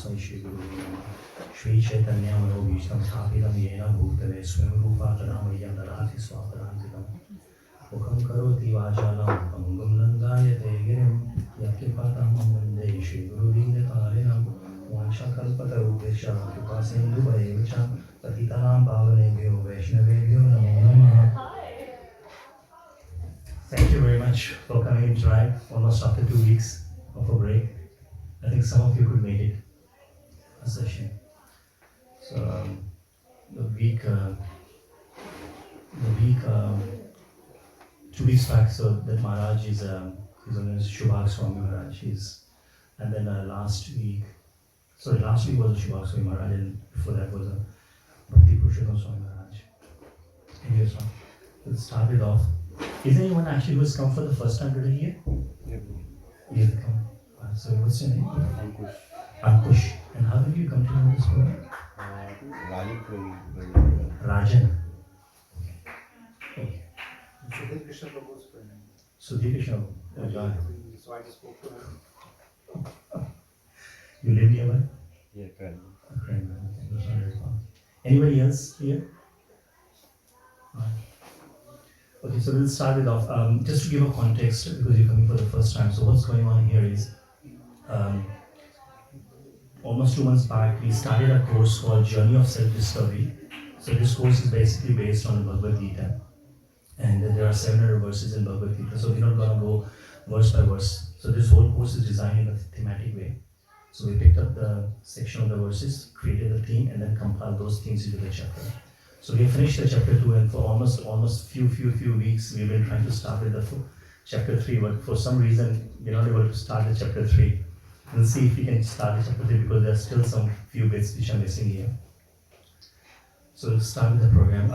तस्मै श्री गुरुवे नमः। श्री चैतन्य मनोभीष्टं स्थापितं येन भूतले स्वयं रूपा तदा मह्यं ददाति स्वापदान्तिकम्। मुखं करोति वाचालं पङ्गुं लङ्घयते गिरिं यत्कृपातमहं वन्दे श्रीगुरुदीनतारिणं। वाञ्छाकल्पतरुभ्यश्च कृपासिन्धुभ्यैव च पतितानां पावनेभ्यो वैष्णवेभ्यो नमो नमः। Thank you very much for coming in tonight, almost after 2 weeks of a break. I think some of you could make it a session. So the week 2 weeks back, so that Maharaj is his name is Shubhag Swami Maharaj. And then last week was a Shubhag Swami Maharaj, and before that was a Bhakti Purushottam Swami Maharaj. Anyway, so let's start it off. Is anyone actually who has come for the first time today here? Yeah. You have come. So what's your name? Ankush. Ankush. And how did you come to know this program? Rajan. Okay. Sudhir Krishna Prabhu's friend. Sudhir Krishna. So I just spoke to him. You live nearby? Yeah, friend. Okay, that's not very far. Anybody else here? Okay, so we'll start it off. Just to give a context, because you're coming for the first time. So what's going on here is, almost 2 months back, we started a course called Journey of Self-Discovery. So this course is basically based on the Bhagavad Gita. And there are 700 verses in Bhagavad Gita. So we're not going to go verse by verse. So this whole course is designed in a thematic way. So we picked up the section of the verses, created a theme, and then compiled those themes into the chapter. So we finished the chapter 2, and for almost few weeks we've been trying to start with the chapter 3, but for some reason we're not able to start the chapter 3. We'll see if we can start the chapter 3 because there are still some few bits which are missing here. So we'll start with the program.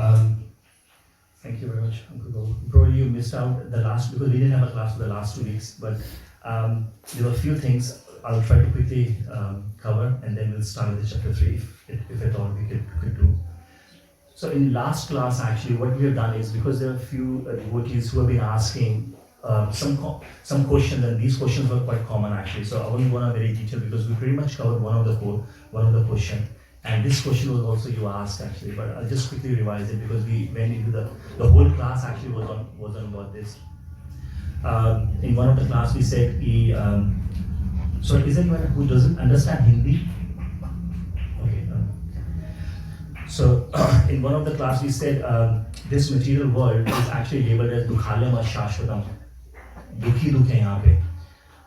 Thank you very much, Uncle Gold. Probably you missed out the last, because we didn't have a class for the last 2 weeks, but there were a few things I'll try to quickly cover, and then we'll start with the chapter 3 if at all we could do. So in last class, actually, what we have done is, because there are a few devotees who have been asking some questions, and these questions were quite common actually. So I won't go into very detail because we pretty much covered one of the question. And this question was also you asked actually, but I'll just quickly revise it because we went into the whole class actually was on about this. In one of the class we said, so is anyone who doesn't understand Hindi? So in one of the class we said this material world is actually labeled as Dukhalayam Shashvatam. Dukhi Dukh hai yahan pe.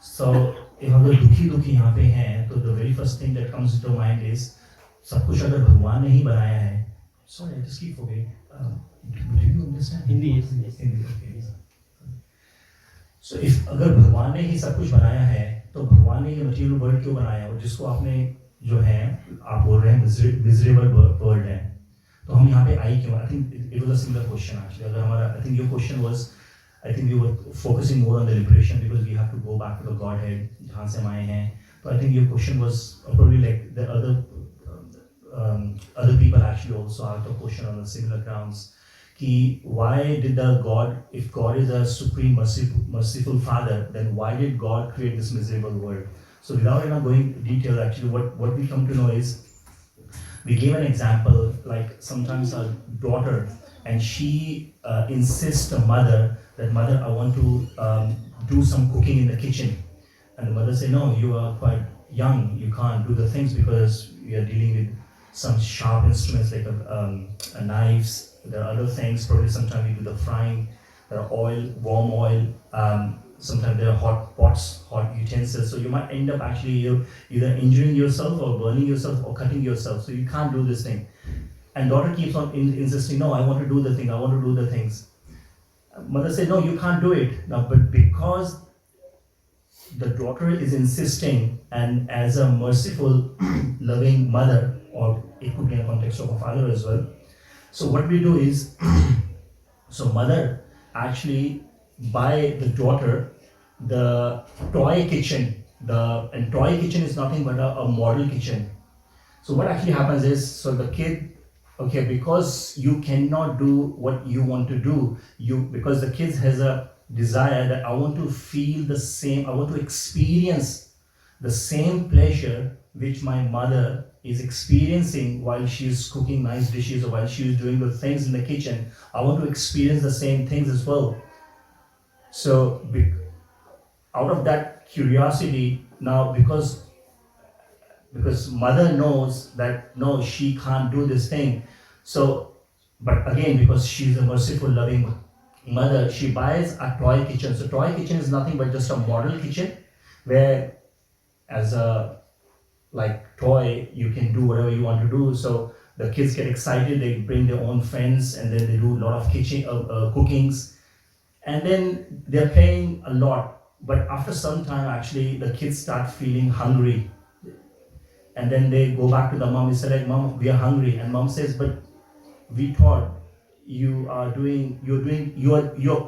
So if agar Dukhi yahan pe hai, तो the very first thing that comes to mind is सब कुछ अगर भगवान ने ही बनाया है. Sorry, I just keep forgetting. Do you understand? Hindi, yes. Hindi, okay. So if अगर भगवान ने ही सब कुछ बनाया है, तो भगवान ने ये material world क्यों बनाया, और जिसको आपने जो है आप बोल रहे हैं मिजरेबल वर्ल्ड है, तो हम यहाँ पे आई क्यों? I think it was a similar question actually. अगर हमारा, I think your question was, I think we were focusing more on the liberation because we have to go back to the godhead जहाँ से हम आए हैं. तो I think your question was probably like the other people actually also asked the question on the similar grounds कि why did the God, if God is a supreme merciful father, then why did God create this miserable world? So without going into detail, actually what we come to know is, we gave an example, like sometimes a daughter, and she insists the mother that, mother, I want to do some cooking in the kitchen. And the mother say, no, you are quite young, you can't do the things because we are dealing with some sharp instruments like knives. There are other things, probably sometimes we do the frying, there are warm oil, sometimes there are hot pots, hot utensils, so you might end up actually either injuring yourself or burning yourself or cutting yourself, so you can't do this thing. And daughter keeps on insisting, no, I want to do the thing, I want to do the things. Mother said, no, you can't do it. Now, but because the daughter is insisting, and as a merciful, loving mother, or it could be in a context of a father as well, so what we do is, so mother actually buy the daughter the toy kitchen. And toy kitchen is nothing but a model kitchen. So what actually happens is, so the kid, okay, because you cannot do what you want to do, because the kid has a desire that I want to feel the same, I want to experience the same pleasure which my mother is experiencing while she is cooking nice dishes or while she is doing good things in the kitchen, I want to experience the same things as well. So, out of that curiosity, now because mother knows that no, she can't do this thing. So, but again, because she's a merciful, loving mother, she buys a toy kitchen. So, toy kitchen is nothing but just a model kitchen where, as a like toy, you can do whatever you want to do. So the kids get excited, they bring their own friends, and then they do a lot of kitchen cookings, and then they're playing a lot. But after some time, actually, the kids start feeling hungry, and then they go back to the mom and say like, "Mom, we are hungry," and mom says, "But we thought you're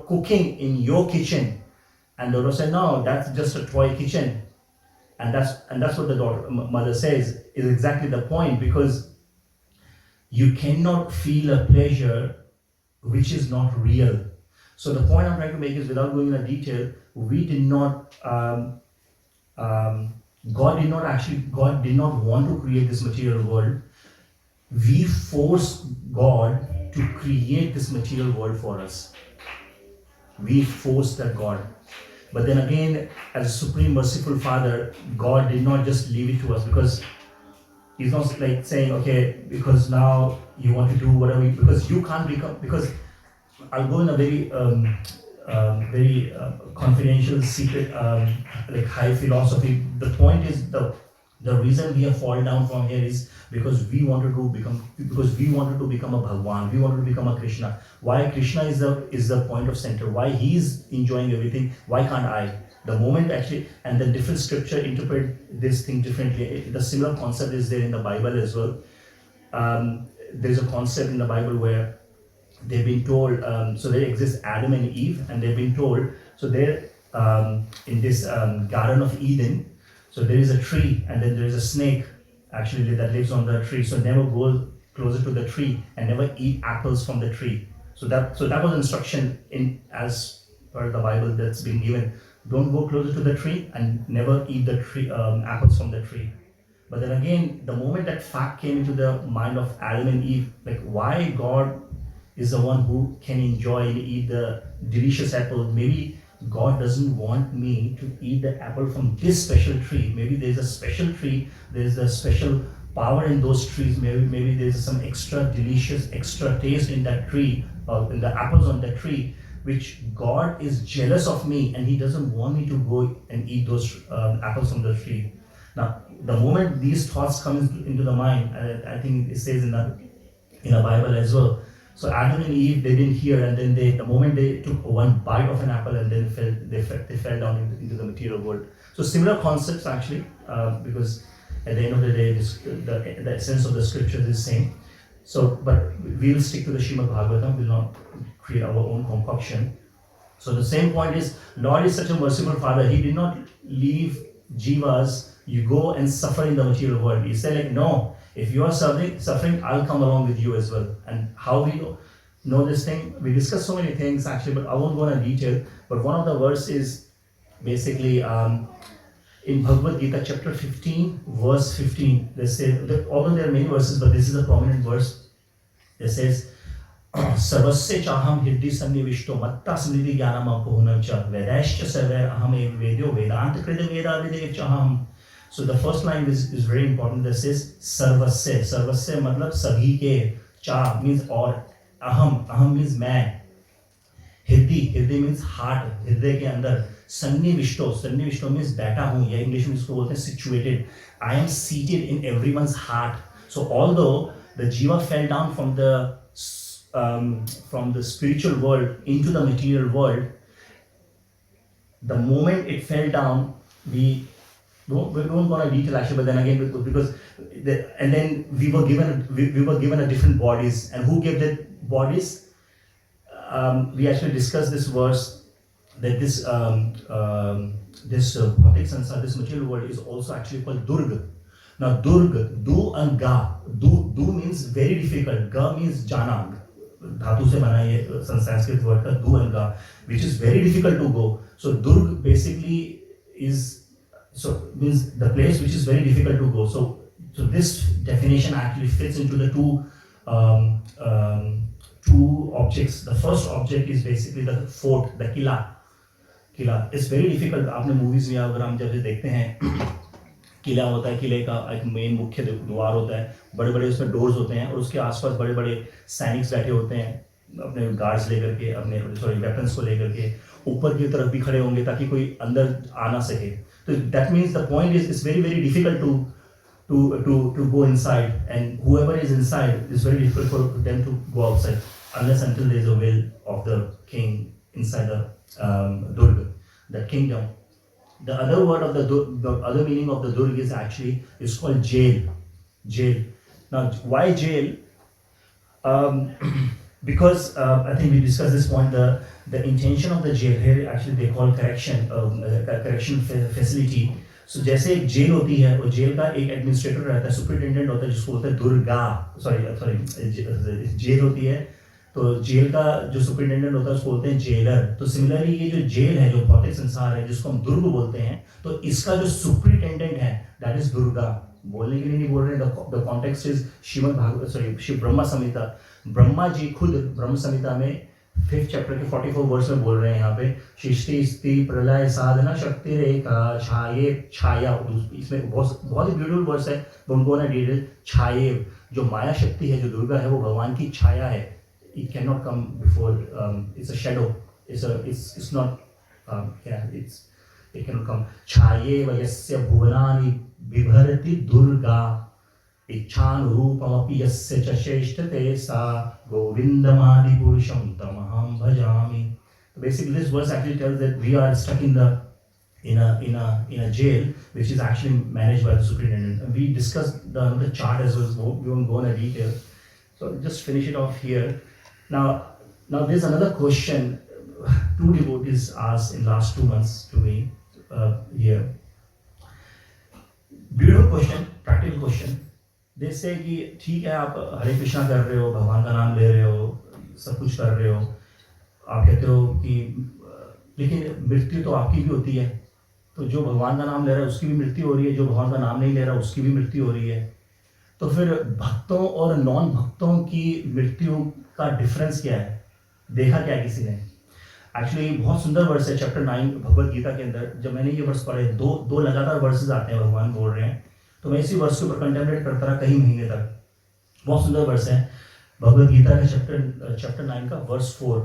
cooking in your kitchen," and the daughter said, "No, that's just a toy kitchen." And that's what the mother says is exactly the point, because you cannot feel a pleasure which is not real. So the point I'm trying to make is, without going into detail, we did not God did not want to create this material world. We forced God to create this material world for us. We forced that God. But then again, as a supreme merciful Father, God did not just leave it to us, because He's not like saying, okay, because now you want to do whatever, because you can't become, because I'll go in a very confidential, secret, like high philosophy. The point is, the reason we have fallen down from here is because we wanted to become a Bhagwan, we wanted to become a Krishna. Why Krishna is the point of center? Why he's enjoying everything? Why can't I? The moment actually, and then different scripture interpret this thing differently. The similar concept is there in the Bible as well. There's a concept in the Bible where they've been told, so there exists Adam and Eve, and they've been told, so they're in this Garden of Eden, so there is a tree, and then there is a snake actually that lives on the tree. So never go closer to the tree and never eat apples from the tree. So that was instruction in as per the Bible that's been given. Don't go closer to the tree and never eat the tree apples from the tree. But then again, the moment that fact came into the mind of Adam and Eve, like why God is the one who can enjoy and eat the delicious apple. Maybe God doesn't want me to eat the apple from this special tree. Maybe there's a special tree, there's a special power in those trees. Maybe there's some extra delicious, extra taste in that tree, or in the apples on that tree, which God is jealous of me and He doesn't want me to go and eat those apples from the tree. Now, the moment these thoughts come into the mind, I think it says in the Bible as well. So Adam and Eve, they didn't hear, and then the moment they took one bite of an apple, and then they fell down into the material world. So similar concepts actually, because at the end of the day, the essence of the scriptures is same. So, but we'll stick to the Srimad Bhagavatam. We'll not create our own concoction. So the same point is, Lord is such a merciful Father. He did not leave jivas. You go and suffer in the material world. He said like, no. If you are suffering, I'll come along with you as well. And how we know this thing? We discussed so many things actually, but I won't go into detail. But one of the verses is basically in Bhagavad Gita chapter 15, verse 15. They say, although there are many verses, but this is a prominent verse. It says, Sarvasya chaham hiddhi sannivishto matta smriti jnanam apohunam cha vedascha sarver aham ev vedyo vedanta krida veda videv chaham. So the first line is very important. That says Sarvasya. Sarvasya matlab sabhi ke. Cha means or. Aham means man. Hriday means heart. Hriday ke andar. Sannivishto means बैठा हूँ. या English में इसको बोलते हैं situated. I am seated in everyone's heart. So although the jiva fell down from the spiritual world into the material world, the moment it fell down, we don't go into detail actually, but then again, because and then we were given a different bodies, and who gave the bodies? We actually discussed this verse that this bhautik sansar, this material world, is also actually called Durga. Now Durga, Du and Ga. Du means very difficult. Ga means jana. Dhatu se bana ye Sanskrit word ka Du and Ga, which is very difficult to go. So Durga basically is so means the place which is very difficult to go. So this definition actually fits into the two objects. The first object is basically the fort, the Qila. It's very difficult. आपने movies में अगर हम जब देखते हैं किला होता है, किले का एक मेन मुख्य द्वार होता है, बड़े बड़े उसमें डोर्स होते हैं और उसके आसपास बड़े बड़े सैनिक्स बैठे होते हैं अपने गार्ड्स लेकर के, अपने वेपन्स को लेकर के ऊपर की तरफ भी खड़े होंगे ताकि कोई अंदर आ ना सके. तो that means the point is very very difficult to go inside, and whoever is inside is very difficult for them to go outside unless until there is a will of the king inside the durg, the kingdom. The other word of the other meaning of the durg is called jail. Now, why jail? Because I think we discussed this point. The intention of the jail here actually they call correction facility. So जैसे एक jail होती है, और jail का एक administrator रहता है, superintendent होता है, जिसको बोलते हैं दुर्गा. सॉरी जेल होती है, तो जेल का जो सुपरिटेंडेंट होता है उसको बोलते हैं जेलर. तो सिमिलरली ये जो जेल है, जो भौतिक संसार है, जिसको हम दुर्ग बोलते हैं, तो इसका जो सुपरिटेंडेंट है दैट इज दुर्गा. बोलने के लिए नहीं बोल रहे हैं. The context is Shiv Brahma Samhita. Brahma ji खुद ब्रह्म संहिता में 5th चैप्टर के 44 वर्स में बोल रहे हैं. यहाँ पे सृष्टि स्थिति प्रलय साधना शक्ति रेखा छाये छाया. इसमें बहुत ही ब्यूटीफुल वर्स है. उनको ना डिटेल छाये, जो माया शक्ति है, जो दुर्गा है, वो भगवान की छाया है. It cannot come before. It's a shadow. It's not. It cannot come. छाये वयस्य भुवनानि बिभरति दुर्गा. इच्छान रूपमपि यस्य च श्रेष्ठते सा गोविंदमादि पुरुषं तमहं भजामि. Basically, this verse actually tells that we are stuck in a jail which is actually managed by the superintendent. And we discussed the chart as well. We won't go into detail. So just finish it off here. Now there's another question. 2 devotees asked in last 2 months to me here. Beautiful question, practical question. They say कि ठीक है, आप हरे कृष्णा कर रहे हो, भगवान का नाम ले रहे हो, सब कुछ कर रहे हो, आप कहते हो कि लेकिन मृत्यु तो आपकी भी होती है. तो जो भगवान का नाम ले रहा है उसकी भी मृत्यु हो रही है, जो भगवान का नाम नहीं ले रहा उसकी भी मृत्यु हो रही है. तो फिर भक्तों और नॉन भक्तों की मृत्यु का डिफरेंस क्या है? देखा क्या किसी ने? एक्चुअली बहुत सुंदर वर्स है चैप्टर 9 भगवद गीता के अंदर. जब मैंने ये वर्स पढ़े, दो लगातार वर्सेस आते हैं, भगवान बोल रहे हैं, तो मैं इसी वर्ष के ऊपर कंटेम्पलेट करता रहा कई महीने तक. बहुत सुंदर वर्ष है भगवद गीता का चैप्टर 9 का वर्स 4.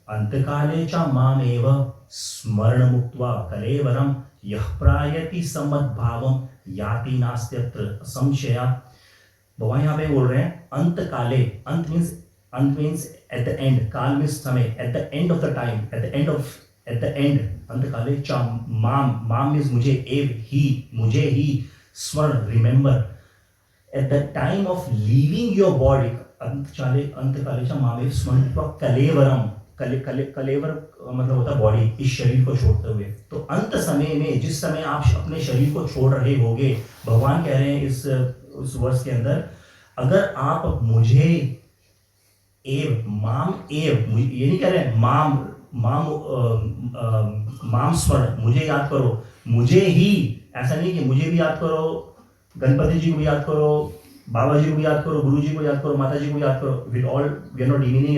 अंतकाले च मामेव स्मरण मुक्त्वा कलेवरम यः प्रायति समद्भावम याति नास्त्यत्र संशया. भगवान यहाँ पे बोल रहे हैं अंतकाले. अंत मीन्स एट द एंड. काल मीन्स समय. At the end of the time. At the end, अंतकाले चा माम means मुझे, एव ही, मुझे ही, स्मरण remember. At the time of leaving your body, अंतकाले चा माम एव स्मरण कलेवरम. कलेवर मतलब होता है बॉडी, इस शरीर को छोड़ते हुए. तो अंत समय में, जिस समय आप अपने शरीर को छोड़ रहे होगे, भगवान कह रहे हैं इस वर्ष के अंदर, अगर आप मुझे एव माम एव, ये नहीं कह रहे हैं माम स्मरण, मुझे याद करो, मुझे ही. ऐसा नहीं कि मुझे भी याद करो, गणपति जी को भी याद करो, बाबा जी को भी याद करो, गुरु जी को याद करो, माता जी को याद करो. With all, we are not demeaning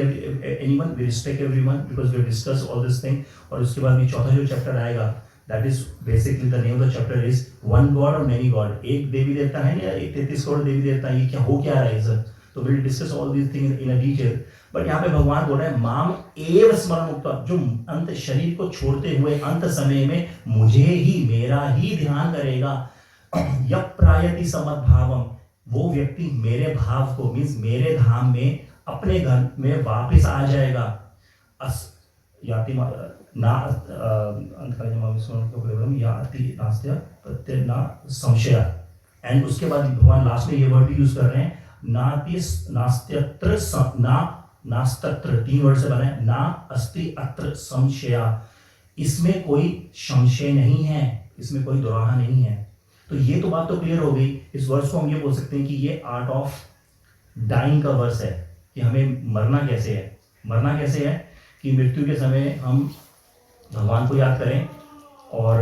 anyone, we respect everyone because we have discussed all this thing. और उसके बाद भी चौथा जो चैप्टर आएगा, that is basically the name of the chapter is one God or many God. एक देवी देवता है या 33 करोड़ देवी देवता, ये क्या हो क्या रहा है सर? तो we'll discuss all these things in a detail. But यहाँ पे भगवान बोल रहे हैं माम एव स्मरण मुक्त्वा, जो अंत शरीर को छोड़ते हुए अंत समय में मुझे ही, मेरा ही ध्यान करेगा. यः प्रायति समद्भावम, वो व्यक्ति मेरे भाव को, मीन्स मेरे धाम में, अपने घर में वापस आ जाएगा. याति ना याति नास्त्य प्रत्यय ना संशय. एंड उसके बाद भगवान लास्ट में ये वर्ड यूज कर रहे हैं, नास्त्यत्र नास्तत्र. 3 वर्ड से बना है. ना अस्ति अत्र संशया, इसमें कोई संशय नहीं है, इसमें कोई दुराहा नहीं है. तो ये तो बात तो क्लियर हो गई. इस वर्ष को हम ये बोल सकते हैं कि ये आर्ट ऑफ डाइंग का वर्ष है, कि हमें मरना कैसे है. मरना कैसे है कि मृत्यु के समय हम भगवान को याद करें, और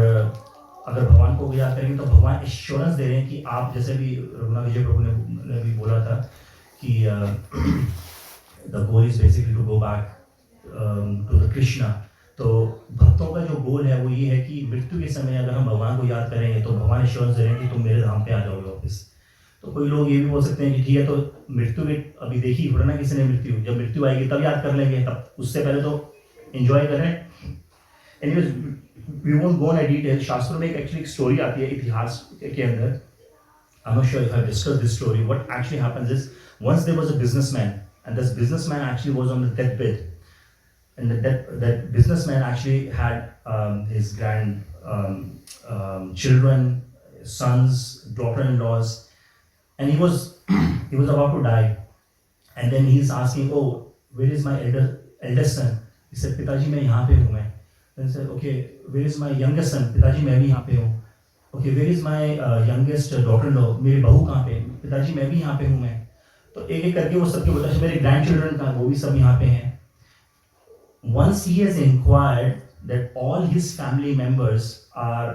अगर भगवान को याद करेंगे तो भगवान एश्योरेंस दे रहे हैं कि आप, जैसे भी रघुनाथ विजय प्रभु ने भी बोला था कि the goal is basically to go back to the Krishna. तो भक्तों का जो गोल है वो ये है कि मृत्यु के समय अगर हम भगवान को याद करेंगे तो भगवान एश्योरेंस दे रहे हैं कि तुम मेरे धाम पे आ जाओगे वापस। तो कोई लोग ये भी बोल सकते हैं कि ठीक है, तो मृत्यु में अभी देखी थोड़ा ना किसी ने मृत्यु, जब मृत्यु आएगी तब याद कर लेंगे, तब उससे पहले तो एंजॉय करें। Anyways we won't go in detail. शास्त्रों में एक्चुअली एक स्टोरी आती है इतिहास के अंदर। I am not sure if I discuss this story. What actually happens is, once there was a businessman and this businessman actually was on the death bed, and that businessman actually had his children, sons, daughter-in-laws, and he was about to die, and then he's asking, oh, where is my eldest son? He said, पिताजी मैं यहाँ पे हूँ मैं। Then he said, okay, where is my youngest son? पिताजी मैं भी यहाँ पे हूँ। Okay, where is my youngest daughter-in-law? मेरी बहू कहाँ पे? पिताजी मैं भी यहाँ पे हूँ मैं। तो एक एक करके वो सबके बताते, मेरे grandchildren कहाँ, वो भी सब यहाँ पे हैं। Once he has inquired that all his family members are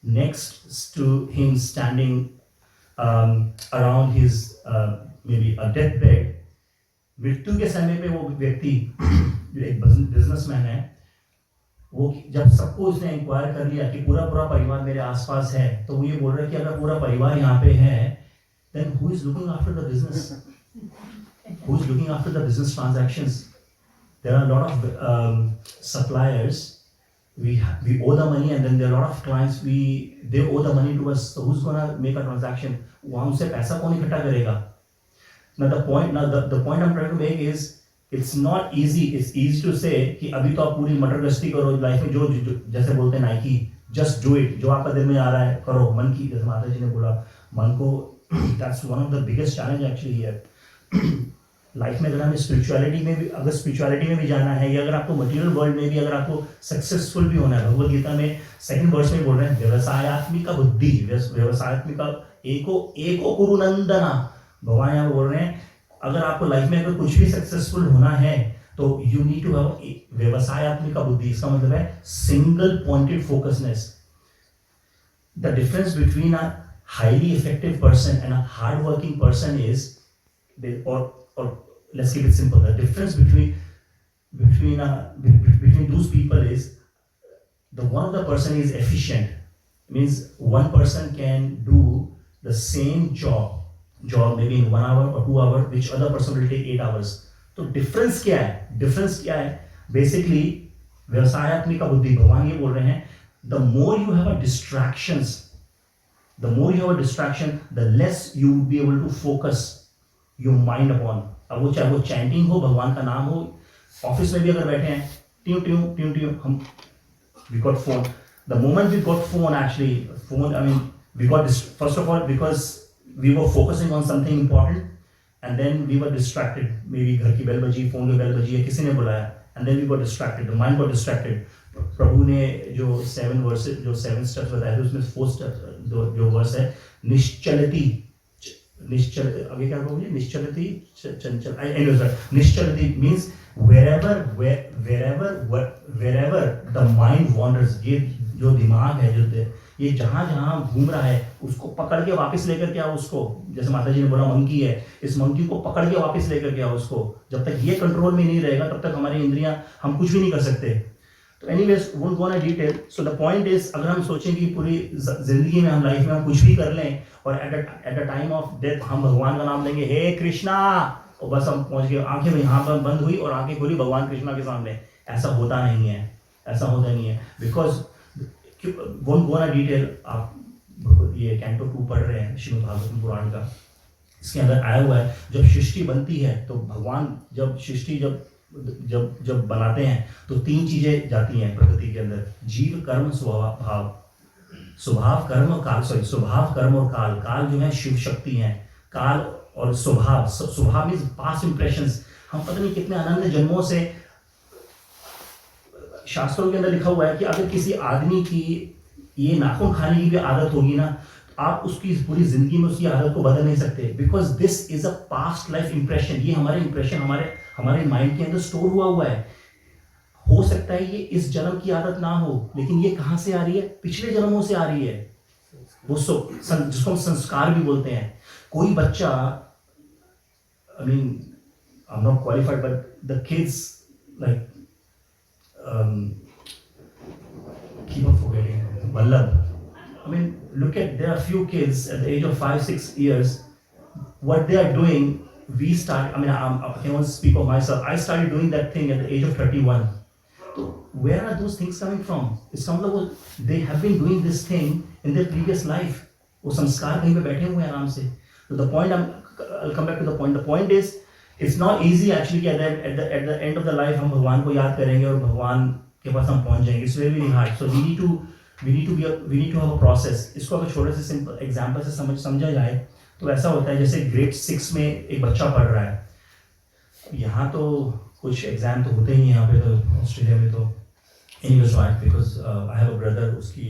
next to him standing around his maybe a deathbed, मृत्यु के समय पे वो व्यक्ति जो एक बिजनेसमैन है, वो जब सबको उसने इंक्वायर कर लिया कि पूरा परिवार मेरे आसपास है, तो वो ये बोल रहा है कि अगर पूरा परिवार यहाँ पे है, then who is looking after the business? Who is looking after the business transactions? There are a lot of suppliers. We owe the money, and then there are a lot of clients. They owe the money to us. So who's gonna make a transaction? वहाँ उनसे पैसा कौन इकट्ठा करेगा? Now the point I'm trying to make is it's not easy. It's easy to say कि अभी तो आप पूरी मटर गश्ती करो लाइफ में, जो जैसे बोलते हैं नाइकी, just do it. जो आपका दिल में आ रहा है करो। मन की, जैसे माता जी ने बोला, मन को that's one of the biggest challenge actually here. Life में अगर हमें स्पिरिचुअलिटी में भी जाना है, या अगर आपको मटेरियल वर्ल्ड में भी अगर आपको सक्सेसफुल भी होना है, भगवद गीता में 2nd वर्स में बोल रहे हैं व्यवसायत्मिका बुद्धि, व्यवसायत्मिका एको कुरुनंदना। भगवान यहाँ बोल रहे हैं अगर आपको लाइफ में अगर कुछ भी सक्सेसफुल होना है तो यू नीड टू हैव व्यवसायत्मिका बुद्धि। इसका मतलब है single pointed focusness. The difference between a highly effective person and a hard working person is, or let's keep it simple, the difference between those people is one of the person is efficient, means one person can do the same job maybe in 1 hour or 2 hours, which other person will take 8 hours. तो difference क्या है? Basically व्यवसायत्मिका बुद्धि, भगवान ये बोल रहे हैं the more you have a distraction, the less you will be able to focus your mind upon. अब वो चाहे वो चैंटिंग हो, भगवान का नाम हो, ऑफिस में भी अगर बैठे हैं, ट्यू हम we got phone. The moment we got phone, I mean we got this, first of all because we were focusing on something important, and then we were distracted. Maybe घर की बेल बजी, phone की bell बजी, या किसी ने बुलाया, and then we got distracted. The mind got distracted. प्रभु ने जो 7 steps बताए थे, उसमें 4 steps जो वर्स है, निश्चल, अभी क्या बोलोगे? निश्चलती चंचल। निश्चलती means wherever the mind wanders, ये जो दिमाग है, ये जहाँ घूम रहा है, उसको पकड़ के वापस लेकर के आओ उसको। जैसे माता जी ने बोला मंकी है, इस मंकी को पकड़ के वापस लेकर के आओ उसको। जब तक ये कंट्रोल में नहीं रहेगा तब तक हमारी इंद्रियां, हम कुछ भी नहीं कर सकते। तो anyways won't go in detail. So the point is, अगर हम सोचें कि पूरी जिंदगी में, हम लाइफ में हम कुछ भी कर लें और at the time of death हम भगवान का नाम लेंगे, हे कृष्णा, और बस हम पहुंच गए, आंखें में यहाँ पर बंद हुई और आंखें खोली भगवान कृष्णा के सामने, ऐसा होता नहीं है। Because won't go in detail. आप ये कैंटो 2 पढ़ रहे हैं श्रीमद् भागवतम पुराण का, इसके अंदर आया हुआ है जब सृष्टि बनती है तो भगवान जब सृष्टि जब बनाते हैं तो 3 चीजें जाती हैं प्रकृति के अंदर, जीव, कर्म, स्वभाव। स्वभाव, कर्म और काल। काल जो है शिव शक्ति है, काल और स्वभाव मीन्स पास्ट इंप्रेशंस। हम पता नहीं कितने अनंत जन्मों से, शास्त्रों के अंदर लिखा हुआ है कि अगर किसी आदमी की ये नाखून खाने की भी आदत होगी ना, आप उसकी पूरी जिंदगी में उसकी आदत को बदल नहीं सकते, because this is a past life impression. ये हमारे इंप्रेशन हमारे माइंड के अंदर स्टोर हुआ है। हो सकता है ये इस जन्म की आदत ना हो, लेकिन ये कहाँ से आ रही है? पिछले जन्मों से आ रही है। वो जिसको हम संस्कार भी बोलते हैं। कोई बच्चा, I mean I am not qualified, but the kids like keep on forgetting Vallabh. I mean, look at, there are few kids at the age of 5-6 years, what they are doing, we start, I mean, I can only speak of myself, I started doing that thing at the age of 31. So where are those things coming from? इसका मतलब वो they have been doing this thing in their previous life. वो संस्कार कहीं पे बैठे हुए हैं आराम से. So the point I'll come back to the point. The point is, it's not easy actually कि at the end of the life हम भगवान को याद करेंगे और भगवान के पास हम पहुंच जाएंगे. It's very hard. So we need to have a process. इसको अगर छोटे से सिंपल एग्जांपल से समझा जाए तो ऐसा होता है जैसे ग्रेड 6 में एक बच्चा पढ़ रहा है. यहाँ तो कुछ एग्जाम तो होते ही नहीं यहाँ पे, तो ऑस्ट्रेलिया में तो English right because I have a brother, उसकी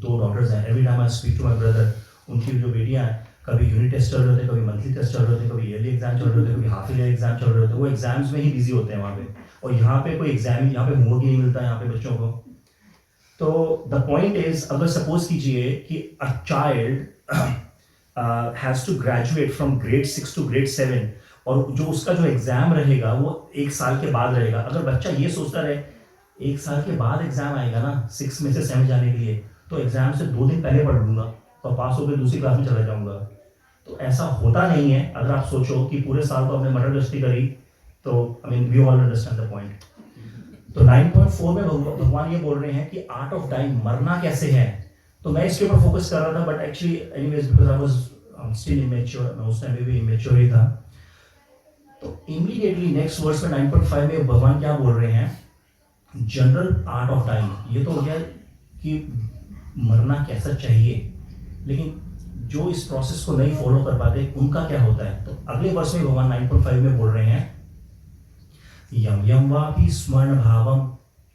2 daughters हैं. Every time I speak to my brother, उनकी जो बेटियाँ हैं, कभी यूनिट टेस्ट चल रहे होते, कभी मंथली टेस्ट चल रहे होते, कभी ईयरली एग्जाम चल रहे होते, कभी हाफ ईयरली एग्जाम चल रहे होते. वो एग्जाम्स में ही बिजी होते हैं वहाँ पे, और यहाँ पे कोई एग्जाम, यहाँ पे होमवर्क ही नहीं मिलता है यहाँ पे बच्चों को. तो द पॉइंट इज, अगर सपोज कीजिए कि a child has to graduate from grade 6 to grade 7, और जो उसका जो एग्जाम रहेगा वो 1 साल के बाद रहेगा. अगर बच्चा ये सोचता रहे 1 साल के बाद एग्जाम आएगा ना 6 में से 7 जाने के लिए, तो एग्जाम से 2 दिन पहले पढ़ लूंगा तो पास होकर दूसरी क्लास में चला जाऊंगा. तो ऐसा होता नहीं है. अगर आप सोचो कि पूरे साल तो आपने मटर गश्ती करी, तो I mean we all understand the point. तो 9.4 में भगवान ये बोल रहे हैं कि आर्ट ऑफ डाइंग, मरना कैसे है. तो मैं इसके ऊपर फोकस कर रहा था, but actually anyways because I was still immature, मैं उस टाइम में भी इमेच्योर ही था. तो इमीडिएटली नेक्स्ट वर्स में 9.5 में भगवान क्या बोल रहे हैं? General art of dying. ये तो हो गया कि मरना कैसा चाहिए, लेकिन जो इस प्रोसेस को नहीं फॉलो कर पाते उनका क्या होता है. तो अगले वर्ष में भगवान 9.5 में बोल रहे हैं, यम यम वापि स्मरण भावम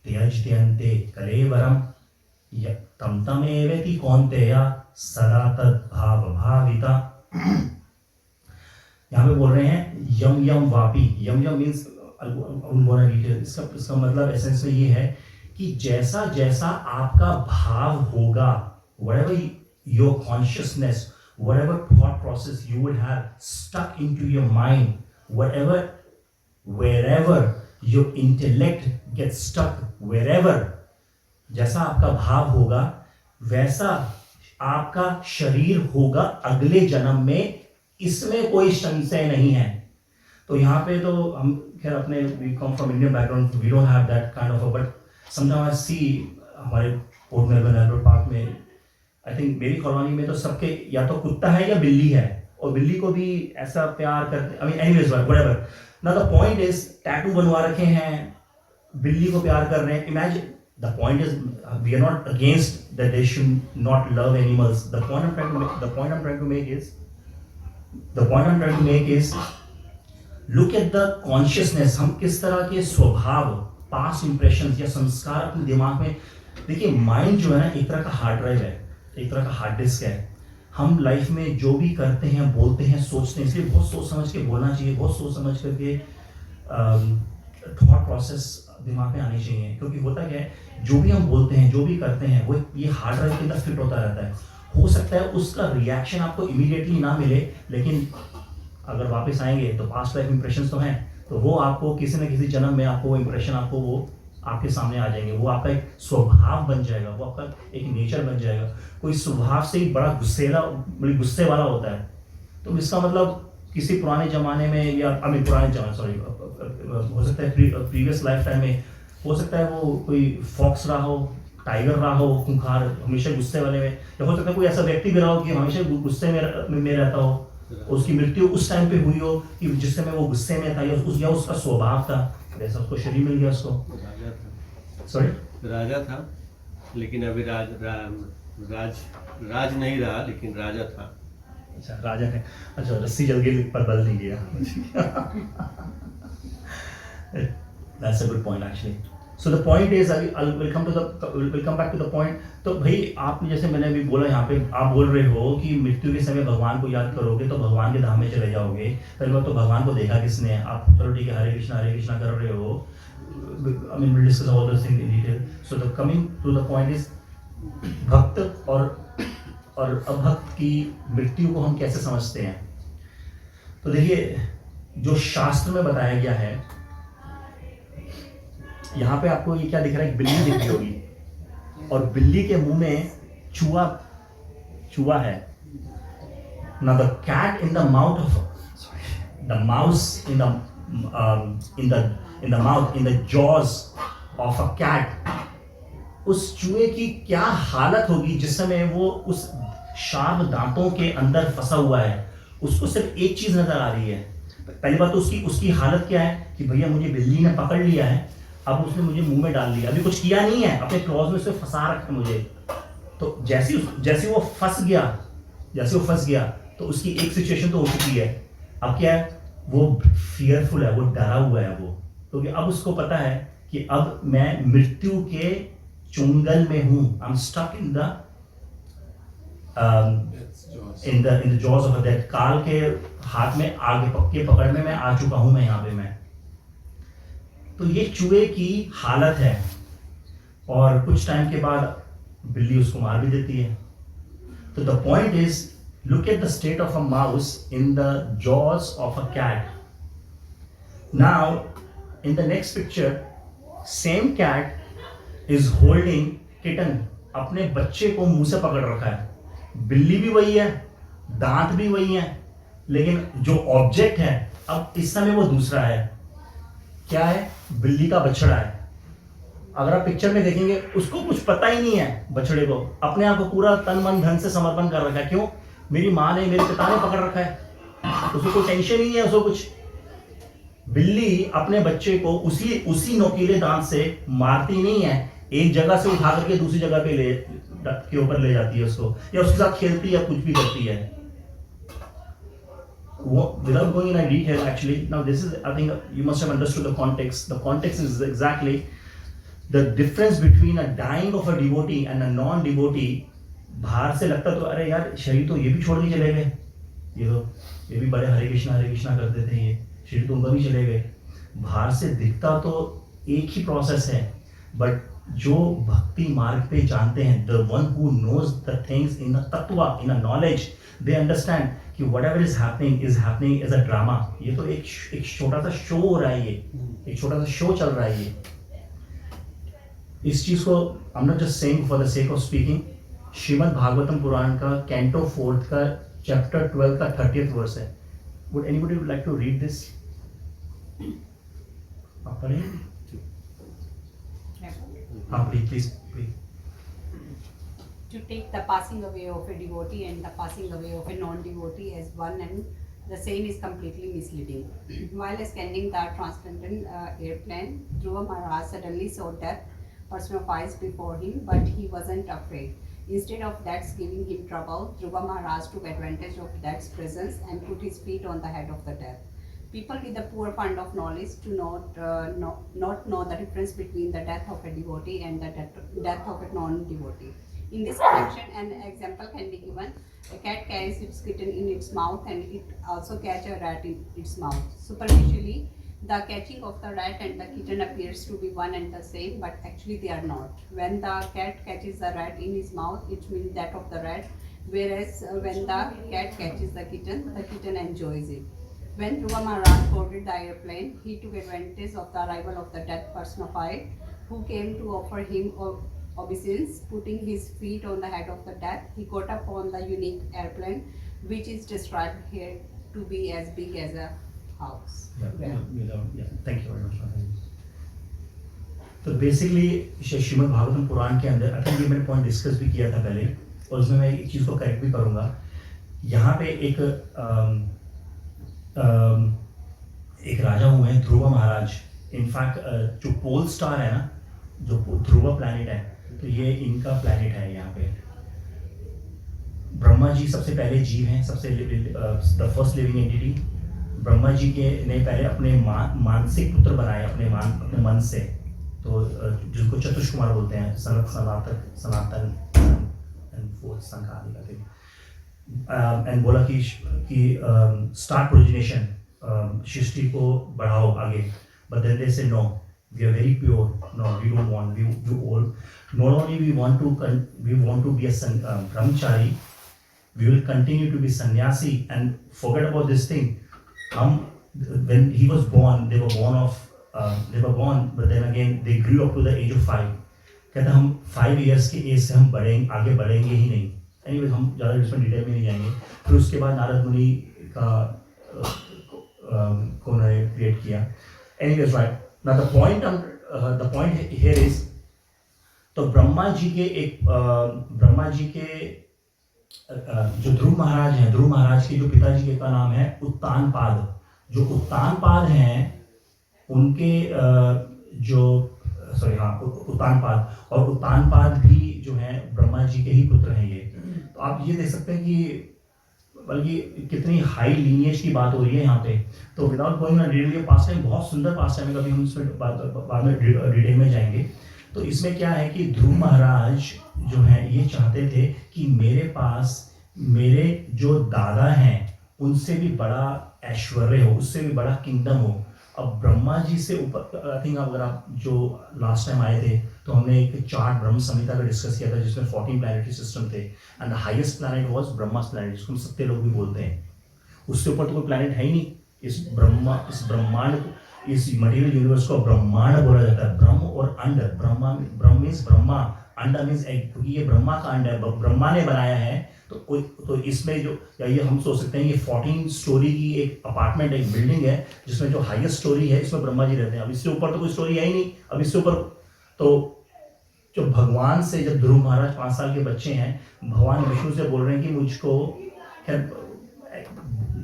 त्यज्यन्ते कलेवरम तम तमेवेति कौन्तेय सदा तद भाव भाविता. यहाँ पे बोल रहे हैं यम यम वापि. यम यम मीन्स, इसका मतलब एसेंस में ये है कि जैसा जैसा आपका भाव होगा, whatever your consciousness, whatever thought process you would have stuck into your mind, wherever your intellect gets stuck, wherever, जैसा आपका भाव होगा वैसा आपका शरीर होगा अगले जन्म में. इसमें कोई संशय नहीं है. तो यहाँ पे तो हम खैर अपने we come from Indian background, we don't have that kind of a, but sometimes I see हमारे पोर्ट मेलबर्न एल्बर्ट पार्क में, आई थिंक मेरी कॉलोनी में तो सबके या तो कुत्ता है या बिल्ली है, और बिल्ली को भी ऐसा प्यार करते, I mean anyways whatever. Now the point is, tattoo बनवा रखे हैं, बिल्ली को प्यार कर रहे हैं. Imagine, the point is we are not against that they should not love animals. The point I am trying to make is look at the consciousness. हम किस तरह के स्वभाव, पास्ट इंप्रेशंस या संस्कार अपने दिमाग में. देखिए, माइंड जो है ना एक तरह का हार्ड ड्राइव है, एक तरह का हार्ड डिस्क है. हम लाइफ में जो भी करते हैं, बोलते हैं, सोचते हैं, इसलिए बहुत सोच समझ के बोलना चाहिए, बहुत सोच समझ करके थॉट प्रोसेस दिमाग में आनी चाहिए. क्योंकि होता क्या है, जो भी हम बोलते हैं, जो भी करते हैं, वो ये हार्ड ड्राइव के अंदर फिट होता रहता है. हो सकता है उसका रिएक्शन आपको इमीडिएटली ना मिले, लेकिन अगर वापस आएंगे तो पास्ट लाइफ इंप्रेशन तो हैं, तो वो आपको किसी न किसी जन्म में आपको वो इंप्रेशन, आपको वो आपके सामने आ जाएंगे. वो आपका एक स्वभाव बन जाएगा, वो आपका एक नेचर बन जाएगा. कोई स्वभाव से ही बड़ा गुस्से वाला होता है, तो इसका मतलब किसी पुराने ज़माने में, या पुराने ज़माने सॉरी, हो सकता है प्रीवियस लाइफ टाइम में, हो सकता है वो कोई फॉक्स रहा हो, टाइगर रहा हो, खूंखार, हमेशा गुस्से वाले में, या हो सकता है कोई ऐसा व्यक्ति भी रहा हो कि हमेशा गुस्से में रहता हो, उसकी मृत्यु उस टाइम पे हुई हो कि जिस समय वो गुस्से में था, या उसका स्वभाव था, जैसा उसको शरीर मिल गया उसको. सॉरी, राजा था, लेकिन अभी राज नहीं रहा, लेकिन राजा था. अच्छा, राजा है. अच्छा, रस्सी जल गई पर बल नहीं गया. That's a good point actually. So the point is, we'll come back to the point. तो भाई, आपने जैसे मैंने अभी बोला, यहाँ पे आप बोल रहे हो कि मृत्यु के समय भगवान को याद करोगे तो भगवान के धाम में चले जाओगे. पहले बात तो भगवान को देखा किसने? आप चलो ठीक है, हरे कृष्णा कर रहे हो, I mean, we'll discuss all those things in detail. So the coming to the point is भक्त और अभक्त की मृत्यु को हम कैसे समझते हैं. तो देखिए, जो शास्त्र में बताया गया है, यहाँ पे आपको ये क्या दिख रहा है, बिल्ली दिख रही होगी और बिल्ली के मुंह में चूहा है. Now the cat in the mouth of the mouse in the mouth, in the jaws of a cat, उस चूहे की क्या हालत होगी जिस समय वो उस शार्प दांतों के अंदर फंसा हुआ है. उसको सिर्फ एक चीज नजर आ रही है. पहली बात तो उसकी हालत क्या है कि भैया मुझे बिल्ली ने पकड़ लिया है, अब उसने मुझे मुंह में डाल लिया, अभी कुछ किया नहीं है, अपने क्लॉज में उसे फंसा रखा मुझे. तो जैसे वो फंस गया तो उसकी एक सिचुएशन तो हो चुकी है. अब क्या है, वो फियरफुल है, वो डरा हुआ है वो, क्योंकि अब उसको पता है कि अब मैं मृत्यु के चुंगल में हूं. I am stuck in the jaws of death. काल के हाथ में आगे पक्के पकड़ में मैं आ चुका हूं, मैं यहाँ पे मैं. तो ये चूहे की हालत है. और कुछ टाइम के बाद बिल्ली उसको मार भी देती है. तो the point is, look at the state of a mouse in the jaws of a cat. Now in the next picture, same cat is holding kitten. अपने बच्चे को मुंह से पकड़ रखा है. बिल्ली भी वही है, दांत भी वही है, लेकिन जो ऑब्जेक्ट है अब इस समय वो दूसरा है. क्या है, बिल्ली का बछड़ा है. अगर आप पिक्चर में देखेंगे, उसको कुछ पता ही नहीं है, बछड़े को अपने आप को पूरा तन मन धन से समर्पण कर रखा है. क्यों, मेरी माँ ने, मेरे पिता ने पकड़ रखा है, उसको कोई टेंशन ही नहीं है उसको कुछ. बिल्ली अपने बच्चे को उसी नोकीले दांत से मारती नहीं है, एक जगह से उठा करके दूसरी जगह के ऊपर ले जाती है उसको, या उसके साथ खेलती है, कुछ भी करती है. Without going in detail, actually, now this is, I think you must have understood the context. The context is exactly the difference between a dying of a devotee and a non-devotee. बाहर से लगता तो अरे यार शरीर तो ये भी छोड़ के चले गए, ये भी बड़े हरे कृष्णा करते थे, ये शरीर तो उनका भी चले गए. बाहर से दिखता तो एक ही प्रोसेस है, बट जो भक्ति मार्ग पे जानते हैं, the one who knows the things in the तत्व, in a knowledge, they understand कि whatever is happening as a drama. ये तो एक छोटा सा शो हो रहा है, ये एक छोटा सा शो चल रहा है. ये इस चीज को I am not just saying for the sake of speaking. Shrimad Bhagavatam Purana का कैंटो 4 का चैप्टर 12 का 30th वर्स है. Would anybody would like to read this? आप पढ़ें? हाँ please. To take the passing away of a devotee and the passing away of a non-devotee as one and the same is completely misleading. While scanning the transcendental airplane, Dhruva Maharaj suddenly saw death personified before him, but he wasn't afraid. Instead of death giving him trouble, Dhruva Maharaj took advantage of death's presence and put his feet on the head of the death. People with a poor fund of knowledge do not know the difference between the death of a devotee and the death of a non-devotee. In this connection, an example can be given. A cat carries its kitten in its mouth and it also catches a rat in its mouth. Superficially, the catching of the rat and the kitten appears to be one and the same, but actually they are not. When the cat catches the rat in his mouth, it means that of the rat, whereas when the cat catches the kitten enjoys it. When Dhruva Maharaj boarded the airplane, he took advantage of the arrival of the death personified, who came to offer him obeisance. Putting his feet on the head of the death, he got up on the unique airplane, which is described here to be as big as a house. Thank you very much. तो basically Shrimad Bhagavatam पुराण के अंदर, I think ये मैंने point discuss भी किया था पहले, और उसमें मैं एक चीज़ को करेक्ट भी करूँगा. यहाँ पे एक राजा हुए हैं ध्रुव महाराज. इनफैक्ट जो पोल स्टार है ना, जो ध्रुव प्लैनेट है, तो ये इनका प्लैनेट है. यहाँ पे ब्रह्मा जी सबसे पहले जीव हैं, सबसे the first living entity. Brahma ji ने पहले अपने मानसिक पुत्र बनाए अपने मन से, तो जिनको चतुष कुमार बोलते हैं, सनातन एंड बोला कि स्टार्ट प्रोजिनेशन, सृष्टि को बढ़ाओ आगे. बट देन दे से no, we are very pure. No, we don't want. We all. Not only we want to be a brahmachari, we will continue to be sannyasi and forget about this thing. When he was born, they were born, but then again they grew up to the age of 5. कहते हम 5 years के as से हम आगे बढ़ेंगे ही नहीं. Anyways, हम ज़्यादा इसमें डिटेल में नहीं जाएंगे. फिर उसके बाद नारद मुनि का को उन्होंने क्रिएट किया. Anyways, right. Now the point here is, तो ब्रह्मा जी के जो ध्रुव महाराज हैं, ध्रुव महाराज के जो पिताजी के का नाम है उत्तानपाद. जो उत्तानपाद हैं उनके उत्तानपाद, और उत्तानपाद भी जो है ब्रह्मा जी के ही पुत्र हैं ये. तो आप ये देख सकते हैं कि बल्कि कितनी हाई लीनिएज की बात हो रही है यहाँ पे. तो without going on detail, past time बहुत सुंदर पास्ट टाइम है, कभी हम इसमें बाद में डिटेल में जाएंगे. तो इसमें क्या है कि ध्रुव महाराज जो है ये चाहते थे कि मेरे पास मेरे जो दादा हैं उनसे भी बड़ा ऐश्वर्य हो, उससे भी बड़ा किंगडम हो. अब ब्रह्मा जी से ऊपर, आई थिंक अगर आप जो लास्ट टाइम आए थे तो हमने एक चार्ट ब्रह्म संहिता का डिस्कस किया था जिसमें 14 प्लैनेटरी सिस्टम थे, and the highest planet was Brahma's planet, जिसको हम सत्य लोग भी बोलते हैं. उससे ऊपर तो कोई प्लैनेट है ही नहीं. इस ब्रह्मांड, इस मटेरियल यूनिवर्स को ब्रह्मांड बोला जाता है. ब्रह्म और अंड, ब्रह्म मीन्स ब्रह्मा, अंड मीन्स एग, क्योंकि ये ब्रह्मा का अंड है, ब्रह्मा ने बनाया है. तो इसमें जो ये हम सोच सकते हैं ये 14 स्टोरी की एक अपार्टमेंट, एक बिल्डिंग है जिसमें जो हाईएस्ट स्टोरी है इसमें ब्रह्मा जी रहते हैं. अब इससे ऊपर तो कोई स्टोरी है ही नहीं. अब इससे ऊपर तो जो भगवान से, जब ध्रुव महाराज 5 साल के बच्चे हैं, भगवान विष्णु से बोल रहे हैं कि मुझको,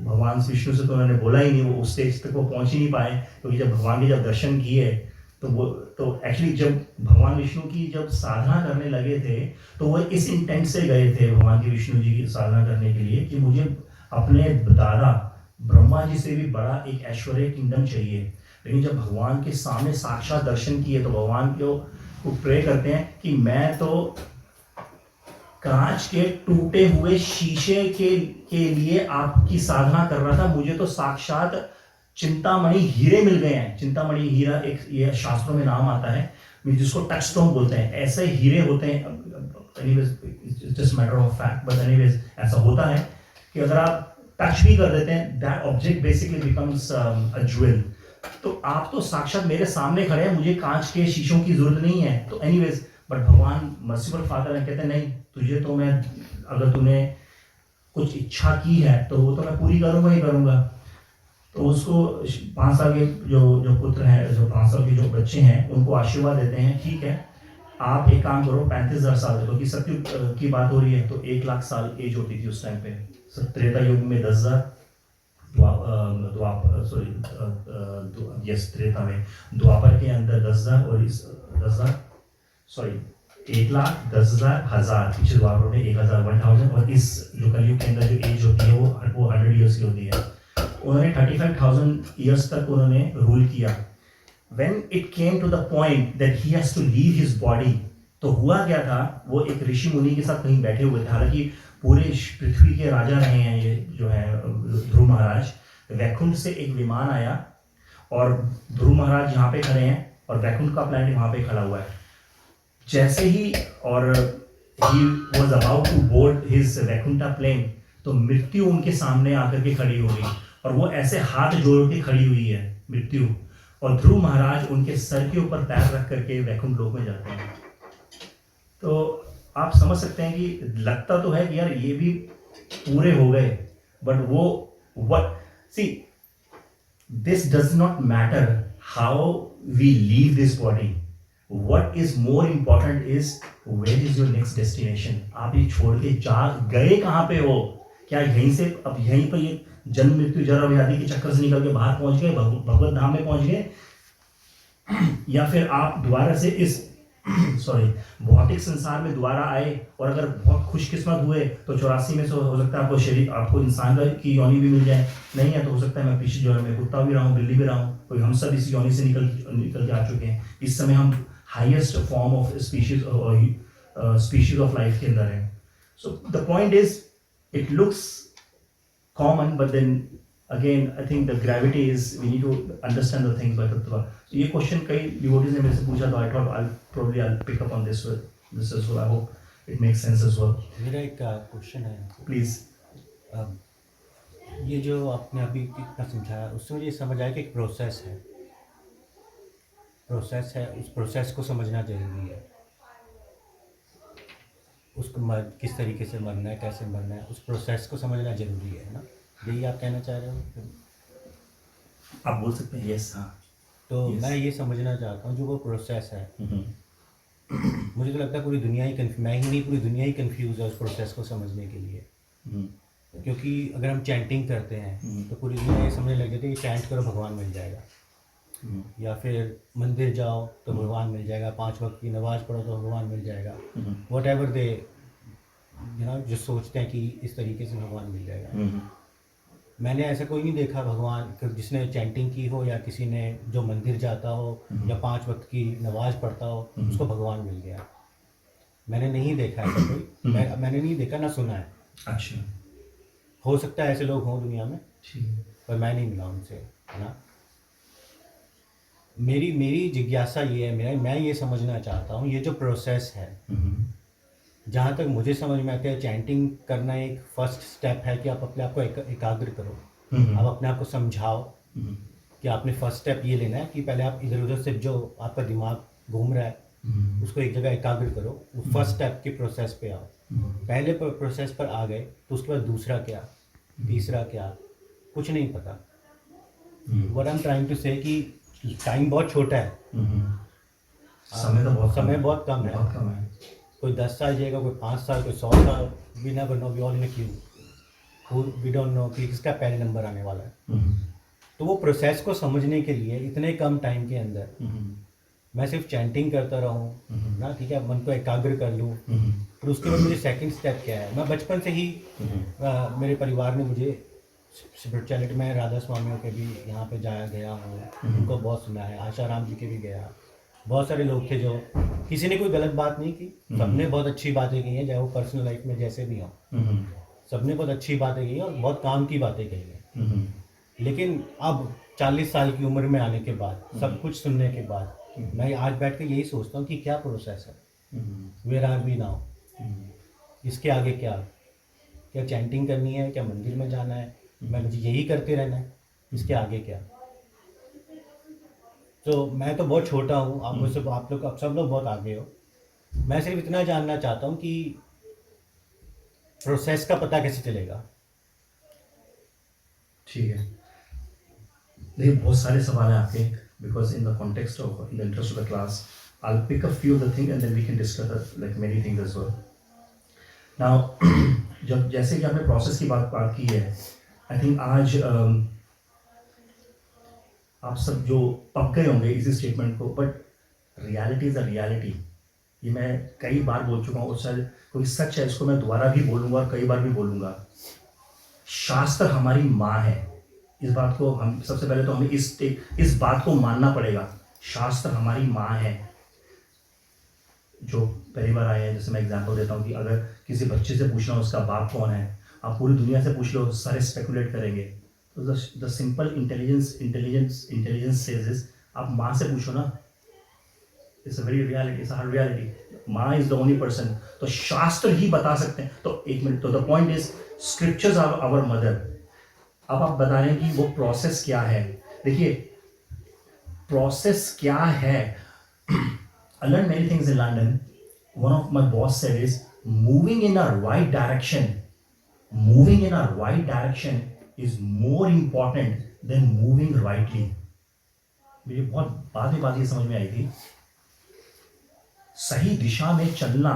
भगवान विष्णु से तो उन्होंने बोला ही नहीं, वो उस स्टेज तक वो पहुंच ही नहीं पाए, क्योंकि जब भगवान के जब दर्शन किए तो एक्चुअली जब भगवान विष्णु की जब साधना करने लगे थे तो वो इस इंटेंट से गए थे भगवान की विष्णु जी की साधना करने के लिए कि मुझे अपने दादा ब्रह्मा जी से भी बड़ा एक ऐश्वर्य किंगडम चाहिए. लेकिन जब भगवान के सामने साक्षात दर्शन किए तो भगवान को प्रे करते हैं कि मैं तो कांच के टूटे हुए शीशे के लिए आपकी साधना कर रहा था, मुझे तो साक्षात चिंतामणि हीरे मिल गए हैं. चिंतामणि हीरा एक ये शास्त्रों में नाम आता है जिसको टच स्टोन बोलते हैं. ऐसे हीरे होते हैं, anyways just matter of fact, but anyways ऐसा होता है कि अगर आप टच भी कर देते हैं that object basically becomes a jewel. तो आप तो साक्षात मेरे सामने खड़े हैं, मुझे कांच के शीशों की जरूरत नहीं है. तो एनीवेज, बट भगवान मर्सीफुल फादर है, कहते हैं नहीं, तुझे तो मैं, अगर तूने कुछ इच्छा की है तो वो तो मैं पूरी करूंगा ही करूंगा. तो उसको 5 साल के जो पुत्र हैं, जो 5 साल के जो बच्चे हैं, उनको आशीर्वाद देते हैं, ठीक है आप एक काम करो, 35,000 साल, क्योंकि सत्युग की बात हो रही है तो 1 लाख साल एज होती थी उस टाइम पे. त्रेता युग में 10,000, त्रेता में, द्वापर के अंदर 10,000 और इस 1,10,000 पीछे द्वापर में 1,000 और इस जो कलयुग के अंदर जो एज होती है वो 100 ईयर्स की होती है. उन्होंने 35,000 ईयर्स तक उन्होंने रूल किया. When it came to the point that he has to leave his body, तो हुआ क्या था, वो एक ऋषि मुनि के साथ कहीं बैठे हुए थे. हालांकि पूरे पृथ्वी के राजा रहे हैं ये जो है ध्रुव महाराज. वैकुंठ से एक विमान आया और ध्रुव महाराज यहाँ पे खड़े हैं और वैकुंठ का प्लैनेट वहाँ पे खड़ा हुआ है. जैसे ही और he was about to board his Vaikuntha plane, तो मृत्यु उनके सामने आकर के खड़ी हो गई और वो ऐसे हाथ जोड़ के खड़ी हुई है मृत्यु, और ध्रुव महाराज उनके सर के ऊपर पैर रख करके वैकुंठ लोक में जाते हैं. तो आप समझ सकते हैं कि लगता तो है कि यार ये भी पूरे हो गए, बट वो what, see this does not matter how we leave this body. What is more important is where is your next destination. आप ये छोड़ के गए कहाँ पे हो? क्या यहीं से अब यहीं पर ये जन्म मृत्यु जरा व्याधि के चक्कर से निकल के बाहर पहुंच गए, भगवत धाम में पहुंच गए, या फिर आप दोबारा से इस भौतिक संसार में दोबारा आए, और अगर बहुत खुशकिस्मत हुए तो 84 में से हो सकता है आपको शरीर, आपको इंसान की योनि भी मिल जाए. नहीं है तो हो सकता है मैं पीछे जो है मैं कुत्ता भी रहा हूँ, बिल्ली भी रहा हूँ, कोई हम सब इस योनि से निकल के आ चुके हैं. इस समय हम highest form of species of life के अंदर है. So the point is it looks common, but then again, I think the gravity is, we need to understand the things by Tattva. So ये question कई devotees ने मेरे से पूछा, तो I thought I'll pick up on this as well. I hope it makes sense as well. मेरा एक question है, Please. ये जो आपने अभी कितना समझाया उससे मुझे समझ आया कि एक प्रोसेस है, उस प्रोसेस को समझना जरूरी है, उसको किस तरीके से मरना है, कैसे मरना है, उस प्रोसेस को समझना जरूरी है ना, यही आप कहना चाह रहे हो? आप बोल सकते हैं yes, हाँ. तो Yes. मैं ये समझना चाहता हूँ जो वो प्रोसेस है, मुझे तो लगता है पूरी दुनिया ही मैं ही नहीं, पूरी दुनिया ही कंफ्यूज है उस प्रोसेस को समझने के लिए, क्योंकि अगर हम चैंटिंग करते हैं तो पूरी दुनिया ये समझने लग जाती है कि चैंट करो भगवान मिल जाएगा, या फिर मंदिर जाओ तो भगवान मिल जाएगा, 5 वक्त की नमाज पढ़ो तो भगवान मिल जाएगा, वट एवर दे जो सोचते हैं कि इस तरीके से भगवान मिल जाएगा. मैंने ऐसा कोई नहीं देखा भगवान जिसने चैंटिंग की हो या किसी ने जो मंदिर जाता हो या 5 वक्त की नमाज पढ़ता हो उसको भगवान मिल गया. मैंने नहीं देखा ऐसा कोई, मैंने नहीं देखा ना सुना है. अच्छा, हो सकता है ऐसे लोग हों दुनिया में, ठीक है. पर मैं नहीं मिला उनसे, है ना. मेरी जिज्ञासा ये है, मैं ये समझना चाहता हूँ ये जो प्रोसेस है, जहाँ तक मुझे समझ में आता है चैंटिंग करना एक फर्स्ट स्टेप है कि आप अपने आप को एकाग्र करो, आप अपने आप को समझाओ कि आपने फर्स्ट स्टेप ये लेना है कि पहले आप इधर उधर से जो आपका दिमाग घूम रहा है उसको एक जगह एकाग्र करो, फर्स्ट स्टेप के प्रोसेस पे आओ. पहले प्रोसेस पर आ गए तो उसके बाद दूसरा क्या, तीसरा क्या, कुछ नहीं पता. What I am trying to say कि टाइम बहुत छोटा है, समय बहुत कम है. कोई 10 साल जिएगा, कोई 5 साल, कोई 100 साल. We never know, we all in a queue, we don't know कि किसका पहले नंबर आने वाला है. तो वो प्रोसेस को समझने के लिए इतने कम टाइम के अंदर मैं सिर्फ चैंटिंग करता रहूँ ना, ठीक है, मन को एकाग्र कर लूँ, फिर उसके बाद मुझे सेकंड स्टेप क्या है. मैं बचपन से ही मेरे परिवार ने मुझे स्पिरिचुअलिटी में राधा स्वामियों के भी यहाँ पे गया हूँ, उनको बहुत सुना है, आशाराम जी के भी गया. बहुत सारे लोग थे जो किसी ने कोई गलत बात नहीं की, सबने बहुत अच्छी बातें की हैं, चाहे वो पर्सनल लाइफ में जैसे भी हों, सबने बहुत अच्छी बातें की हैं और बहुत काम की बातें कही हैं. लेकिन अब 40 साल की उम्र में आने के बाद, सब कुछ सुनने के बाद, मैं आज बैठ कर यही सोचता हूँ कि क्या प्रोसेस है, वेयर आर वी नाउ, इसके आगे क्या चैंटिंग करनी है, क्या मंदिर में जाना है, मुझे यही करते रहना है, इसके आगे क्या. तो मैं तो बहुत छोटा हूँ, आप मुझसे, आप सब लोग बहुत आगे हो. मैं सिर्फ इतना जानना चाहता हूँ कि प्रोसेस का पता कैसे चलेगा. ठीक है. देखिए, बहुत सारे सवाल हैं आपके, because in the context of, in the interest of the class, I'll pick a few of the things and then we can discuss like many things as well. Now, जब जैसे कि आपने प्रोसेस की बात की है, I think आज आप सब जो पक गए होंगे इसी स्टेटमेंट को, but reality is a reality. ये मैं कई बार बोल चुका हूँ, और शायद कोई सच है, इसको मैं दोबारा भी बोलूँगा और कई बार भी बोलूँगा. शास्त्र हमारी माँ है. इस बात को हम सबसे पहले तो हमें इस बात को मानना पड़ेगा. शास्त्र हमारी माँ है. जो पहली बार आए हैं, जैसे मैं एग्जांपल देता हूँ कि अगर किसी बच्चे से पूछना उसका बाप कौन है, आप पूरी दुनिया से पूछ लो, सारे स्पेकुलेट करेंगे. तो the simple intelligence says is, आप माँ से पूछो ना. It's a very reality, it's a hard reality. माँ इज द ओनली पर्सन. तो शास्त्र ही बता सकते हैं. तो एक मिनट, तो the point is scriptures are our mother. अब आप बता रहे हैं कि वो प्रोसेस क्या है. देखिए, प्रोसेस क्या है. I learned many things in London. One of my boss said is moving in a right direction. Moving in a right direction is more important than moving rightly. मुझे बहुत बाद में ये समझ में आई थी. सही दिशा में चलना,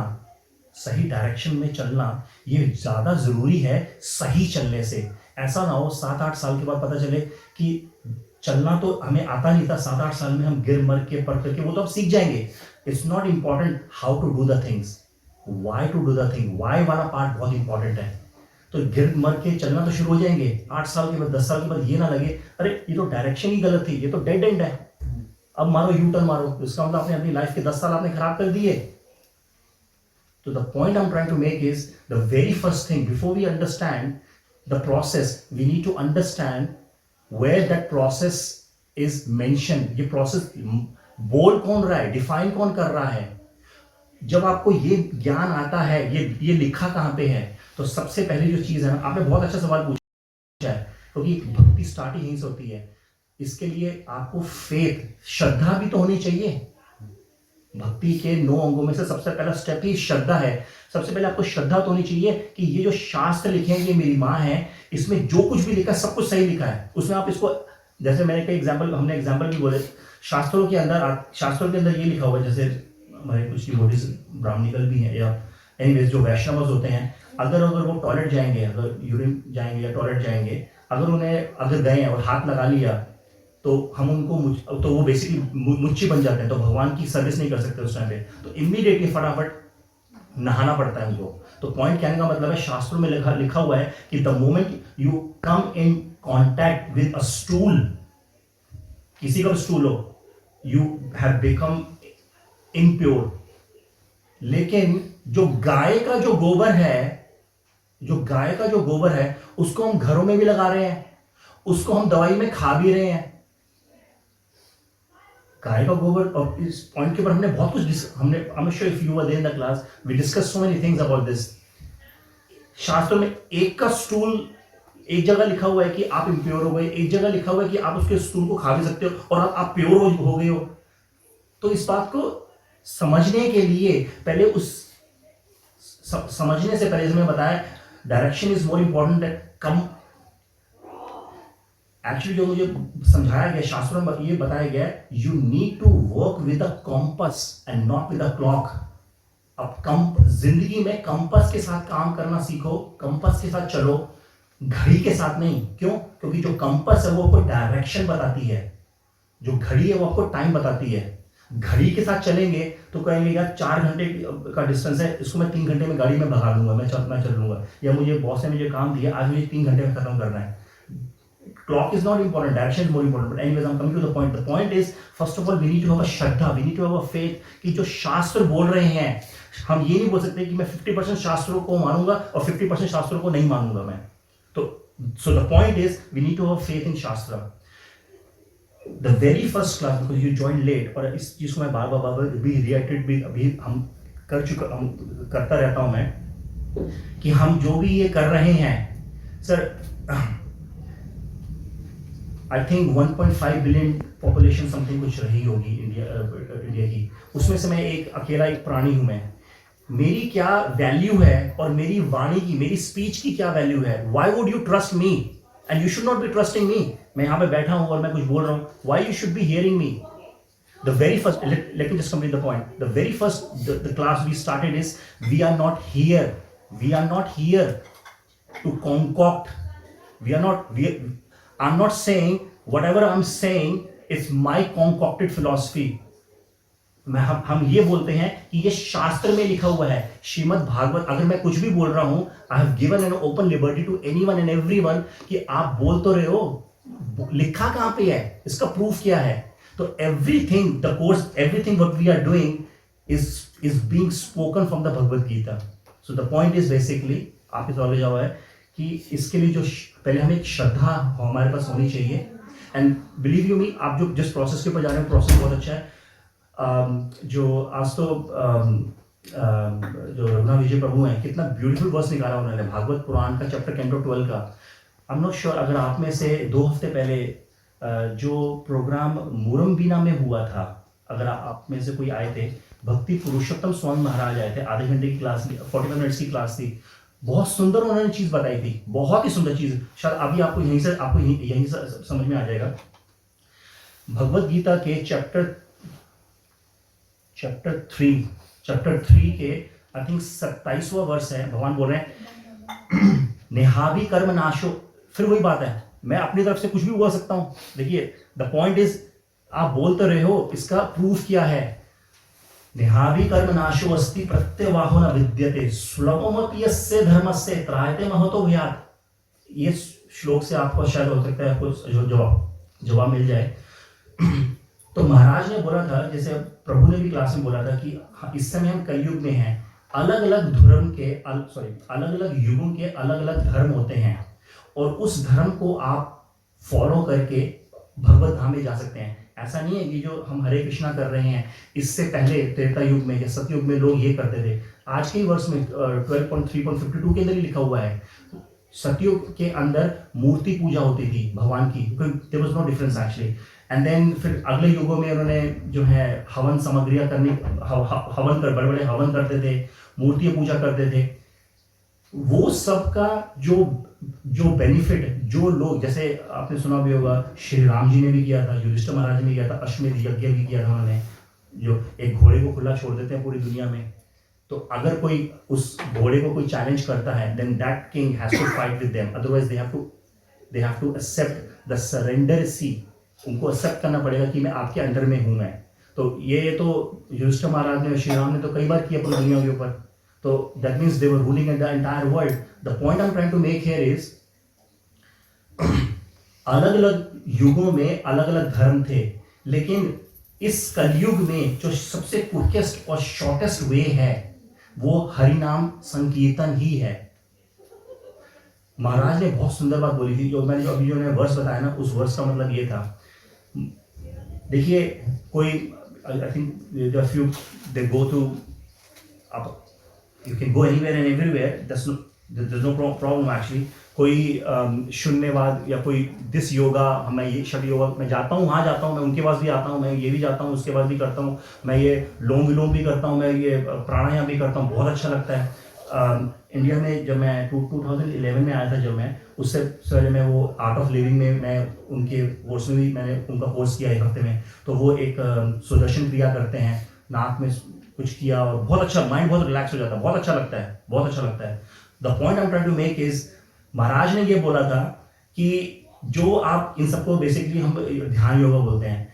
सही डायरेक्शन में चलना, ये ज़्यादा ज़रूरी है सही चलने से. ऐसा ना हो 7-8 साल के बाद पता चले कि चलना तो हमें आता नहीं था, 7-8 साल में हम गिर मर के पढ़ करके वो तो अब सीख जाएंगे. It's not important how to do the things, why to do the thing. Why वाला पार्ट बहुत इंपॉर्टेंट है. तो गिर मर के चलना तो शुरू हो जाएंगे 8 साल के बाद, 10 साल के बाद ये ना लगे अरे ये तो डायरेक्शन ही गलत थी, ये तो डेड एंड है, अब मारो यू टर्न मारो. इसका मतलब आपने अपनी लाइफ के 10 साल आपने खराब कर दिए. तो the point I am trying to make is the very first thing before we understand the process, we need to understand where that process is mentioned, ये process बोल कौन रहा है, डिफाइन कौन कर रहा है, जब आपको ये ज्ञान आता है, ये लिखा कहाँ पे है, तो सबसे पहली जो चीज है ना, आपने बहुत अच्छा सवाल पूछा है, क्योंकि भक्ति स्टार्ट ही यहीं से होती है। इसके लिए आपको फेथ, श्रद्धा भी तो होनी चाहिए। भक्ति के 9 अंगों में से सबसे पहला स्टेप ही श्रद्धा है। सबसे पहले आपको श्रद्धा तो होनी चाहिए कि ये जो शास्त्र लिखे हैं, ये मेरी माँ है, इसमें जो कुछ भी लिखा है सब कुछ सही लिखा है। उसमें आप इसको, जैसे मैंने कई एग्जाम्पल, हमने एग्जाम्पल भी बोले, शास्त्रों के अंदर ये लिखा हुआ है, जैसे हमारे कुछ डिवोटीज ब्राह्मणिकल भी हैं, या एनीवेज जो वैष्णव होते हैं, अगर वो टॉयलेट जाएंगे, अगर यूरिन जाएंगे या टॉयलेट जाएंगे, अगर गए और हाथ लगा लिया, तो हम उनको तो वो बेसिकली मुच्ची बन जाते हैं, तो भगवान की सर्विस नहीं कर सकते उस टाइम पे, तो इमीडिएटली फटाफट नहाना पड़ता है उनको। तो पॉइंट कहने का मतलब है, शास्त्रों में लिखा हुआ है कि the moment you come in contact with a stool, किसी का स्टूल हो, यू हैव बिकम इम्प्योर। लेकिन जो गाय का जो गोबर है, उसको हम घरों में भी लगा रहे हैं, उसको हम दवाई में खा भी रहे हैं। गाय का गोबर, और इस पॉइंट के ऊपर हमने बहुत कुछ I'm not sure if you were there in the class, we discussed so many things about this। शास्त्रों में एक का स्टूल, एक जगह लिखा हुआ है कि आप इम्प्योर हो गए, एक जगह लिखा हुआ है कि आप उसके स्टूल को खा भी सकते हो और आप प्योर हो गए हो। तो इस बात को समझने के लिए पहले समझने से पहले मैंने बताया, direction is more important. Actually जो मुझे समझाया गया शास्त्रों में, ये बताया गया, you need to work with a compass and not with a clock. अब जिंदगी में कंपास के साथ काम करना सीखो, कंपास के साथ चलो, घड़ी के साथ नहीं। क्यों? क्योंकि जो कंपास है वो आपको डायरेक्शन बताती है, जो घड़ी है वो आपको टाइम बताती है। घड़ी के साथ चलेंगे तो कहेंगे यार 4 घंटे का डिस्टेंस है, इसको मैं 3 घंटे में गाड़ी में भगा लूंगा, मैं चल लूंगा, या मुझे बॉस ने मुझे काम दिया, आज मुझे 3 घंटे में खत्म करना है। Clock is not important, direction is more important. But anyways, I'm coming to the point. The point is, first of all, we need to have a shraddha, we need to have a faith कि जो शास्त्र बोल रहे हैं, हम ये नहीं बोल सकते कि मैं 50% शास्त्रों को मानूंगा और 50% शास्त्रों को नहीं मानूंगा मैं। तो so the point is, we need to have faith in Shastra. The very first class, because you joined late, और इस चीज को मैं बार-बार भी reiterate भी अभी हम करता रहता हूं मैं, कि हम जो भी ये कर रहे हैं, sir, I think 1.5 billion population something कुछ रही होगी इंडिया की, उसमें से मैं अकेला एक प्राणी हूं। मैं, मेरी क्या वैल्यू है और मेरी वाणी की, मेरी स्पीच की क्या वैल्यू है? Why would you trust me and you should not be trusting मी। मैं यहाँ पे बैठा हूँ और मैं कुछ बोल रहा हूँ, why you should be hearing me? The very first, let me just complete the point, the very first the class we started is, we are not here to concoct, I'm not saying whatever I'm saying is my concocted philosophy. हम ये बोलते हैं कि ये शास्त्र में लिखा हुआ है, श्रीमद् भागवत। अगर मैं कुछ भी बोल रहा हूं, I have given an open liberty to anyone and everyone कि आप बोल तो रहे हो, लिखा कहाँ पे है, इसका प्रूफ क्या है? तो everything, the course, everything what we are doing is being spoken from the Bhagavad Gita. So the point is basically, आप इस वाले जाओ है कि इसके लिए जो पहले हमें एक श्रद्धा हमारे पास होनी चाहिए। एंड बिलीव यू मी, आप जो जिस प्रोसेस के ऊपर जा रहे हो, प्रोसेस बहुत अच्छा है। जो आज तो जो रघुनाथ विजय प्रभु हैं, कितना ब्यूटीफुल वर्स निकाला उन्होंने भागवत पुराण का चैप्टर कैंटो 12 का। आई एम नॉट श्योर, अगर आप में से 2 हफ्ते पहले जो प्रोग्राम मुरम्बीना में हुआ था, अगर आप में से कोई आए थे, भक्ति पुरुषोत्तम स्वामी महाराज आए थे, आधे घंटे की क्लास, 45 मिनट्स की क्लास थी। बहुत सुंदर उन्होंने चीज बताई थी, बहुत ही सुंदर चीज, शायद अभी आपको यहीं से समझ में आ जाएगा। भगवत गीता के चैप्टर 3 के आई थिंक 27वां वर्ष है, भगवान बोल रहे हैं नेहाभि कर्म नाशो। फिर वही बात है, मैं अपनी तरफ से कुछ भी बोल सकता हूं। देखिए, द पॉइंट इज, आप बोल तो रहे हो, इसका प्रूफ क्या है? नेहाभि कर्म नाशो अस्ति प्रत्यवाहो न विद्यते सुलभमपि यस्य धर्मस्य त्रायते महतो भयात्। ये श्लोक से आपको शायद हो सकता है कुछ जवाब मिल जाए। तो महाराज ने बोला था, जैसे प्रभु ने भी क्लास में बोला था कि इस समय हम कलयुग में हैं, अलग अलग युगों के अलग अलग धर्म होते हैं, और उस धर्म को आप फॉलो करके भगवत धाम में जा सकते हैं। ऐसा नहीं है कि जो हम हरे कृष्णा कर रहे हैं, इससे पहले त्रेता युग में या सतयुग में लोग ये करते थे। आज के ही वर्ष में 12.3.52 के अंदर ही लिखा हुआ है, सतयुग के अंदर मूर्ति पूजा होती थी भगवान की, there was no difference actually. And then फिर अगले युगों में उन्होंने जो है हवन सामग्रियां करने, हवन कर बड़े बड़े हवन करते थे, मूर्तियां पूजा करते थे। वो सब का जो बेनिफिट, जो लोग, जैसे आपने सुना भी होगा, श्री राम जी ने भी किया था, युधिष्ठिर महाराज ने भी किया था, अश्वमेध यज्ञ भी किया था उन्होंने, जो एक घोड़े को खुला छोड़ देते हैं पूरी दुनिया में। तो अगर कोई उस घोड़े को कोई चैलेंज करता है, then that king has to fight with them, otherwise they have to accept the surrender see. उनको एक्सेप्ट करना पड़ेगा कि मैं आपके अंडर में हूं मैं। तो ये तो युधिष्ठिर महाराज ने, श्री राम ने तो कई बार किया पूरी दुनिया के ऊपर। तो that means they were ruling the entire world. The point I am trying to make here is, अलग अलग युगों में अलग अलग धर्म थे, लेकिन इस कलयुग में जो सबसे क्विकेस्ट और शॉर्टेस्ट वे है वो हरिनाम संकीर्तन ही है। महाराज ने बहुत सुंदर बात बोली थी, जो मैंने अभी जो वर्स बताया ना, उस वर्स का मतलब ये था, देखिए कोई, I think if you they go to, आप you can go anywhere and everywhere, there is no problem actually. कोई शून्यवाद या कोई दिस योगा, मैं ये शब्द योगा मैं जाता हूँ, वहाँ जाता हूँ, मैं उनके पास भी आता हूँ, मैं ये भी जाता हूँ, उसके पास भी करता हूँ, मैं ये लोम विलोम भी करता हूँ, मैं ये प्राणायाम भी करता हूँ, बहुत अच्छा लगता है। इंडिया में जब मैं 2011 में आया था, जब मैं उससे पहले मैं वो आर्ट ऑफ लिविंग में मैं उनके कोर्स में भी मैंने उनका कोर्स किया 1 हफ्ते में। तो वो एक सुदर्शन क्रिया करते हैं, नाक में कुछ किया और बहुत अच्छा, माइंड बहुत रिलैक्स हो जाता है, बहुत अच्छा लगता है, बहुत अच्छा लगता है। The point I am trying to make is, महाराज ने ये बोला था कि जो आप इन सबको बेसिकली हम ध्यान योगा बोलते हैं,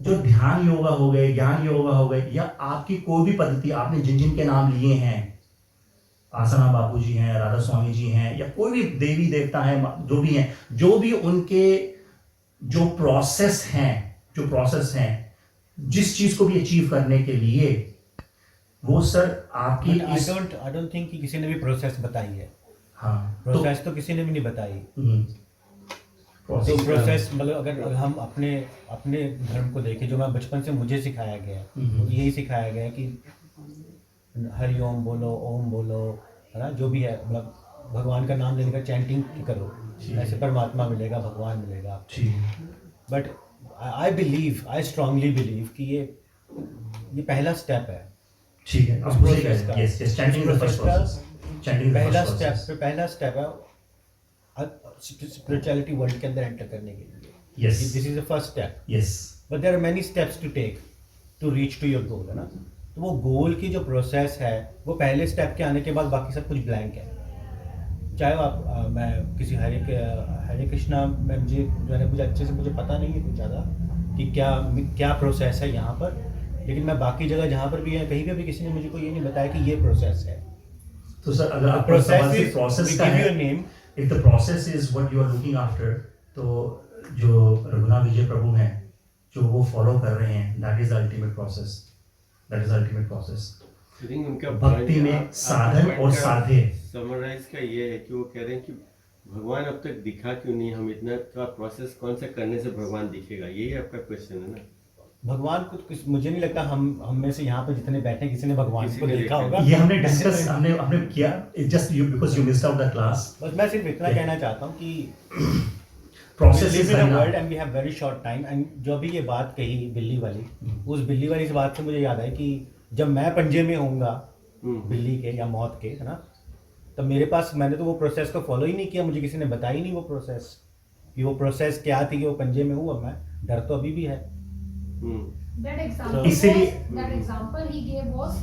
जो ध्यान योगा हो गए, ज्ञान योगा हो गए, या आपकी कोई भी पद्धति आपने जिन जिन के नाम लिए हैं, आसना बापू जी हैं, राधा स्वामी जी हैं, या कोई भी देवी देवता है, जो भी हैं, जो भी उनके जो प्रोसेस हैं, जिस चीज को भी अचीव करने के लिए, वो सर आपकी आई डोंट थिंक कि किसी ने भी प्रोसेस बताई है। हाँ, प्रोसेस तो किसी ने भी नहीं बताई। तो प्रोसेस मतलब अगर हम अपने धर्म को देखें, जो मैं बचपन से मुझे सिखाया गया है, तो यही सिखाया गया है कि हरि ओम बोलो, ओम बोलो, है ना, जो भी है, मतलब भगवान का नाम लेने का चैंटिंग करो, ऐसे परमात्मा मिलेगा, भगवान मिलेगा। बट आई स्ट्रांगली बिलीव कि ये पहला स्टेप है। ठीक है, आप मुझे कहें, yes yes, chanting the first process, chanting पहला स्टेप है स्पिरिचुअलिटी वर्ल्ड के अंदर एंटर करने के लिए। Yes, this is the first step. Yes, but there are many steps to take to reach to your goal, है ना। तो वो गोल की जो प्रोसेस है, वो पहले स्टेप के आने के बाद बाकी सब कुछ ब्लैंक है। चाहे आप मैं किसी हरे कृष्णा में मुझे जो है मुझे अच्छे से मुझे पता नहीं है कुछ ज़्यादा कि क्या प्रोसेस है यहाँ पर, लेकिन मैं बाकी जगह जहाँ पर भी है, कहीं पे भी किसी ने मुझे को ये नहीं बताया कि ये प्रोसेस है। तो सर अगर आप प्रोसेस का है, name, if the process is what you are looking after, तो जो रघुनाथ विजय प्रभु हैं, जो वो फॉलो कर रहे हैं, that is the ultimate process, that is the ultimate process. उनका भक्ति में साधन और साधे समराइज का ये है कि वो कह रहे हैं कि भगवान अब तक दिखा क्यों नहीं, हम इतना का प्रोसेस कौन सा करने से भगवान दिखेगा, यही आपका क्वेश्चन है ना। भगवान को मुझे नहीं लगता हम में से यहाँ पर जितने बैठे हैं किसी ने भगवान को देखा होगा। ये हमने डिस्कस हमने किया, just you because you missed out the class. बस मैं सिर्फ इतना कहना चाहता हूँ कि process is in world and we have very short time. And जो भी ये बात कही बिल्ली वाली, उस बिल्ली वाली इस बात से मुझे याद है कि जब मैं पंजे में होऊंगा बिल्ली के या मौत के, है ना, तो मेरे पास, मैंने तो वो प्रोसेस को फॉलो ही नहीं किया, मुझे किसी ने बताया ही नहीं वो प्रोसेस कि वो प्रोसेस क्या थी कि वो पंजे में हूँ। अब मैं डर तो अभी भी है। That example he gave was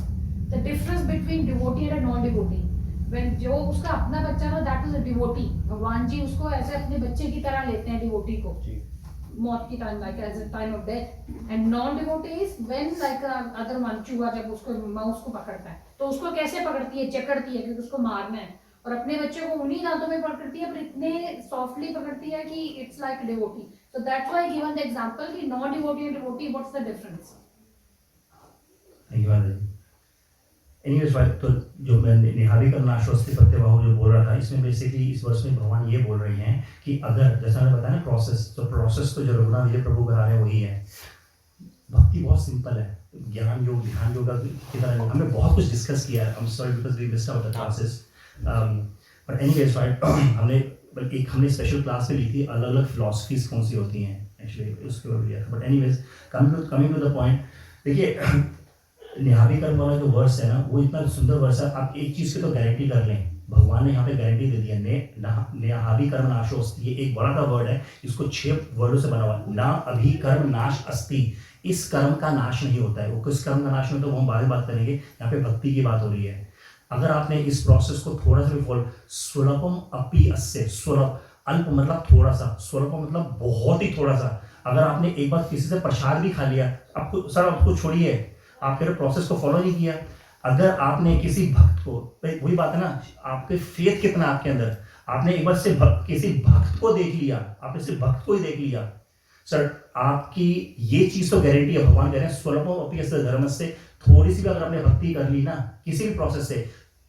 the difference between devotee and a non-devotee. When जो उसका अपना बच्चा था, that is a devotee. भगवान जी उसको ऐसे अपने बच्चे की तरह लेते हैं devotee को, मौत की time, like as a time of death. And non-devotee is when like other one, चूहा जब उसको माउस को पकड़ता है, तो उसको कैसे पकड़ती है, जकड़ती है क्योंकि उसको मारना है, और अपने बच्चे को उन्हीं दांतों में पकड़ती है, पर इतने सॉफ्टली पकड़ती है कि it's like devotee. So that's why given the example कि non devotee and devotee, what's the difference. Anyways तो जो मैं निहारी करना आश्वस्ति प्रत्यवाह जो बोल रहा था, इसमें बेसिकली इस वर्ष में भगवान ये बोल रहे हैं कि अगर जैसा मैंने बताया ना प्रोसेस, तो प्रोसेस तो जो रघुनाथ विजय प्रभु करा रहे हैं वही है। भक्ति बहुत सिंपल है, ज्ञान योग ध्यान योग की तरह हमने बहुत कुछ डिस्कस किया है। I am sorry because we missed out the classes, but anyways right, हमने स्पेशल क्लास में ली थी अलग अलग फिलॉसफीज कौन सी होती हैं एक्चुअली उसके ऊपर लिया था। But anyways coming to the point, देखिए निहारी कर्म वाला जो वर्स है ना वो इतना सुंदर वर्स है। आप एक चीज़ की तो गारंटी कर लें, भगवान ने यहाँ पे गारंटी दे दिया, निहारी कर्म नाशोस्ति, ये एक बड़ा सा वर्ड है, इसको 6 वर्डों से बना हुआ है। ना अभी कर्म नाश अस्ति, इस कर्म का नाश नहीं होता है। वो किस कर्म का नाश नहीं होता है वो हम बाद में बात करेंगे, यहाँ पे भक्ति की बात हो रही है। अगर आपने इस प्रोसेस को थोड़ा सा भी फॉलो, स्वल्पम अपि अस्य, स्वल्प अल्प मतलब थोड़ा सा, स्वल्पम मतलब बहुत ही थोड़ा सा। अगर आपने एक बार किसी से प्रसाद भी खा लिया, आपको सर आपको छोड़िए, आपने प्रोसेस को फॉलो नहीं किया। अगर आपने किसी भक्त को, वही बात है ना, आपके फेथ कितना आपके अंदर, आपने एक बार से किसी भक्त को देख लिया, आपने सिर्फ भक्त को ही देख लिया, सर आपकी ये चीज तो गारंटी है। भगवान कह रहे हैं स्वल्पम अपि अस्य धर्म से, थोड़ी सी भी अगर आपने भक्ति कर ली ना किसी भी प्रोसेस से,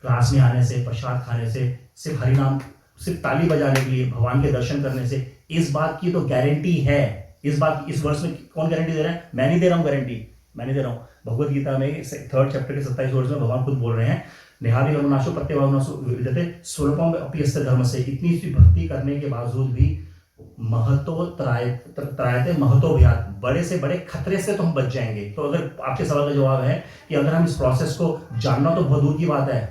क्लास में आने से, प्रसाद खाने से, सिर्फ हरिनाम, सिर्फ ताली बजाने के लिए, भगवान के दर्शन करने से, इस बात की तो गारंटी है। इस बात इस वर्ष में कौन गारंटी दे रहा है? मैं नहीं दे रहा हूँ गारंटी, मैं नहीं दे रहा हूँ। भगवत गीता में 3rd चैप्टर के 27 वर्ष में भगवान खुद बोल रहे हैं, निहारी कर्मनाशो प्रत्यवाहनाशो विद्यते स्वल्पम अपि अस्य धर्म से, इतनी सी भक्ति करने के बावजूद भी महतो त्रायते महतो भयात, बड़े से बड़े खतरे से तो हम बच जाएंगे। तो अगर आपके सवाल का जवाब है कि अगर हम इस प्रोसेस को जानना, तो बहुत दूर की बात है,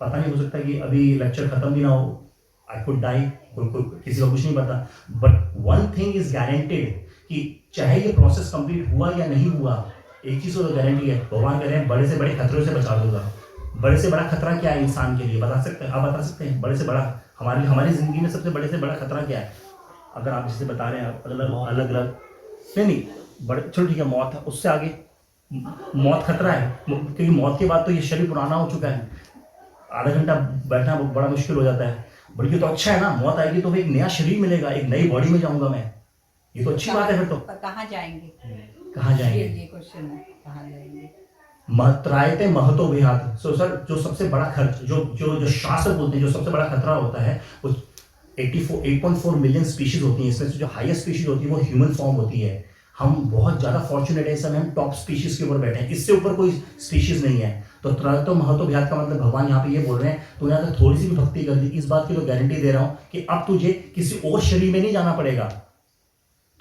पता नहीं हो सकता कि अभी लेक्चर खत्म भी ना हो, आई कुड डाई, किसी को कुछ नहीं पता। But one thing is guaranteed कि चाहे ये प्रोसेस कंप्लीट हुआ या नहीं हुआ, एक चीज तो गारंटी है, भगवान कह रहे हैं बड़े से बड़े खतरों से बचा दूंगा। बड़े से बड़ा खतरा क्या है इंसान के लिए, बता सकते हैं? आप बता सकते हैं बड़े से बड़ा हमारी जिंदगी में सबसे बड़े से बड़ा खतरा क्या है? अगर आप जिसे बता रहे हैं अलग अलग नहीं बड़े, चलो ठीक है, मौत है, उससे आगे मौत खतरा है, क्योंकि मौत के बाद तो ये शरीर पुराना हो चुका है, आधा घंटा बैठना बड़ा मुश्किल हो जाता है। बल्कि तो अच्छा है ना, मौत आएगी तो एक नया शरीर मिलेगा, एक नई बॉडी में जाऊंगा मैं, ये तो अच्छी बात है। फिर तो कहाँ जाएंगे? कहाँ जाएंगे? ये क्वेश्चन है, कहाँ जाएंगे? त्रायते महतो भयात। सो सर जो सबसे बड़ा खर्च, जो शास्त्र बोलते हैं जो सबसे बड़ा खतरा होता है, वो 8.4 मिलियन स्पीशीज होती हैं। इसमें से जो हाईएस्ट स्पीशीज होती है वो ह्यूमन फॉर्म होती है। हम बहुत ज़्यादा फॉर्चुनेट है, इस समय हम टॉप स्पीशीज के ऊपर बैठे हैं, इससे ऊपर कोई स्पीशीज नहीं है। तो त्रायते महतो भयात का मतलब भगवान यहाँ पे ये बोल रहे हैं, तूने अगर थोड़ी सी भी भक्ति कर दी, इस बात की तो गारंटी दे रहा हूँ कि अब तुझे किसी और शरीर में नहीं जाना पड़ेगा,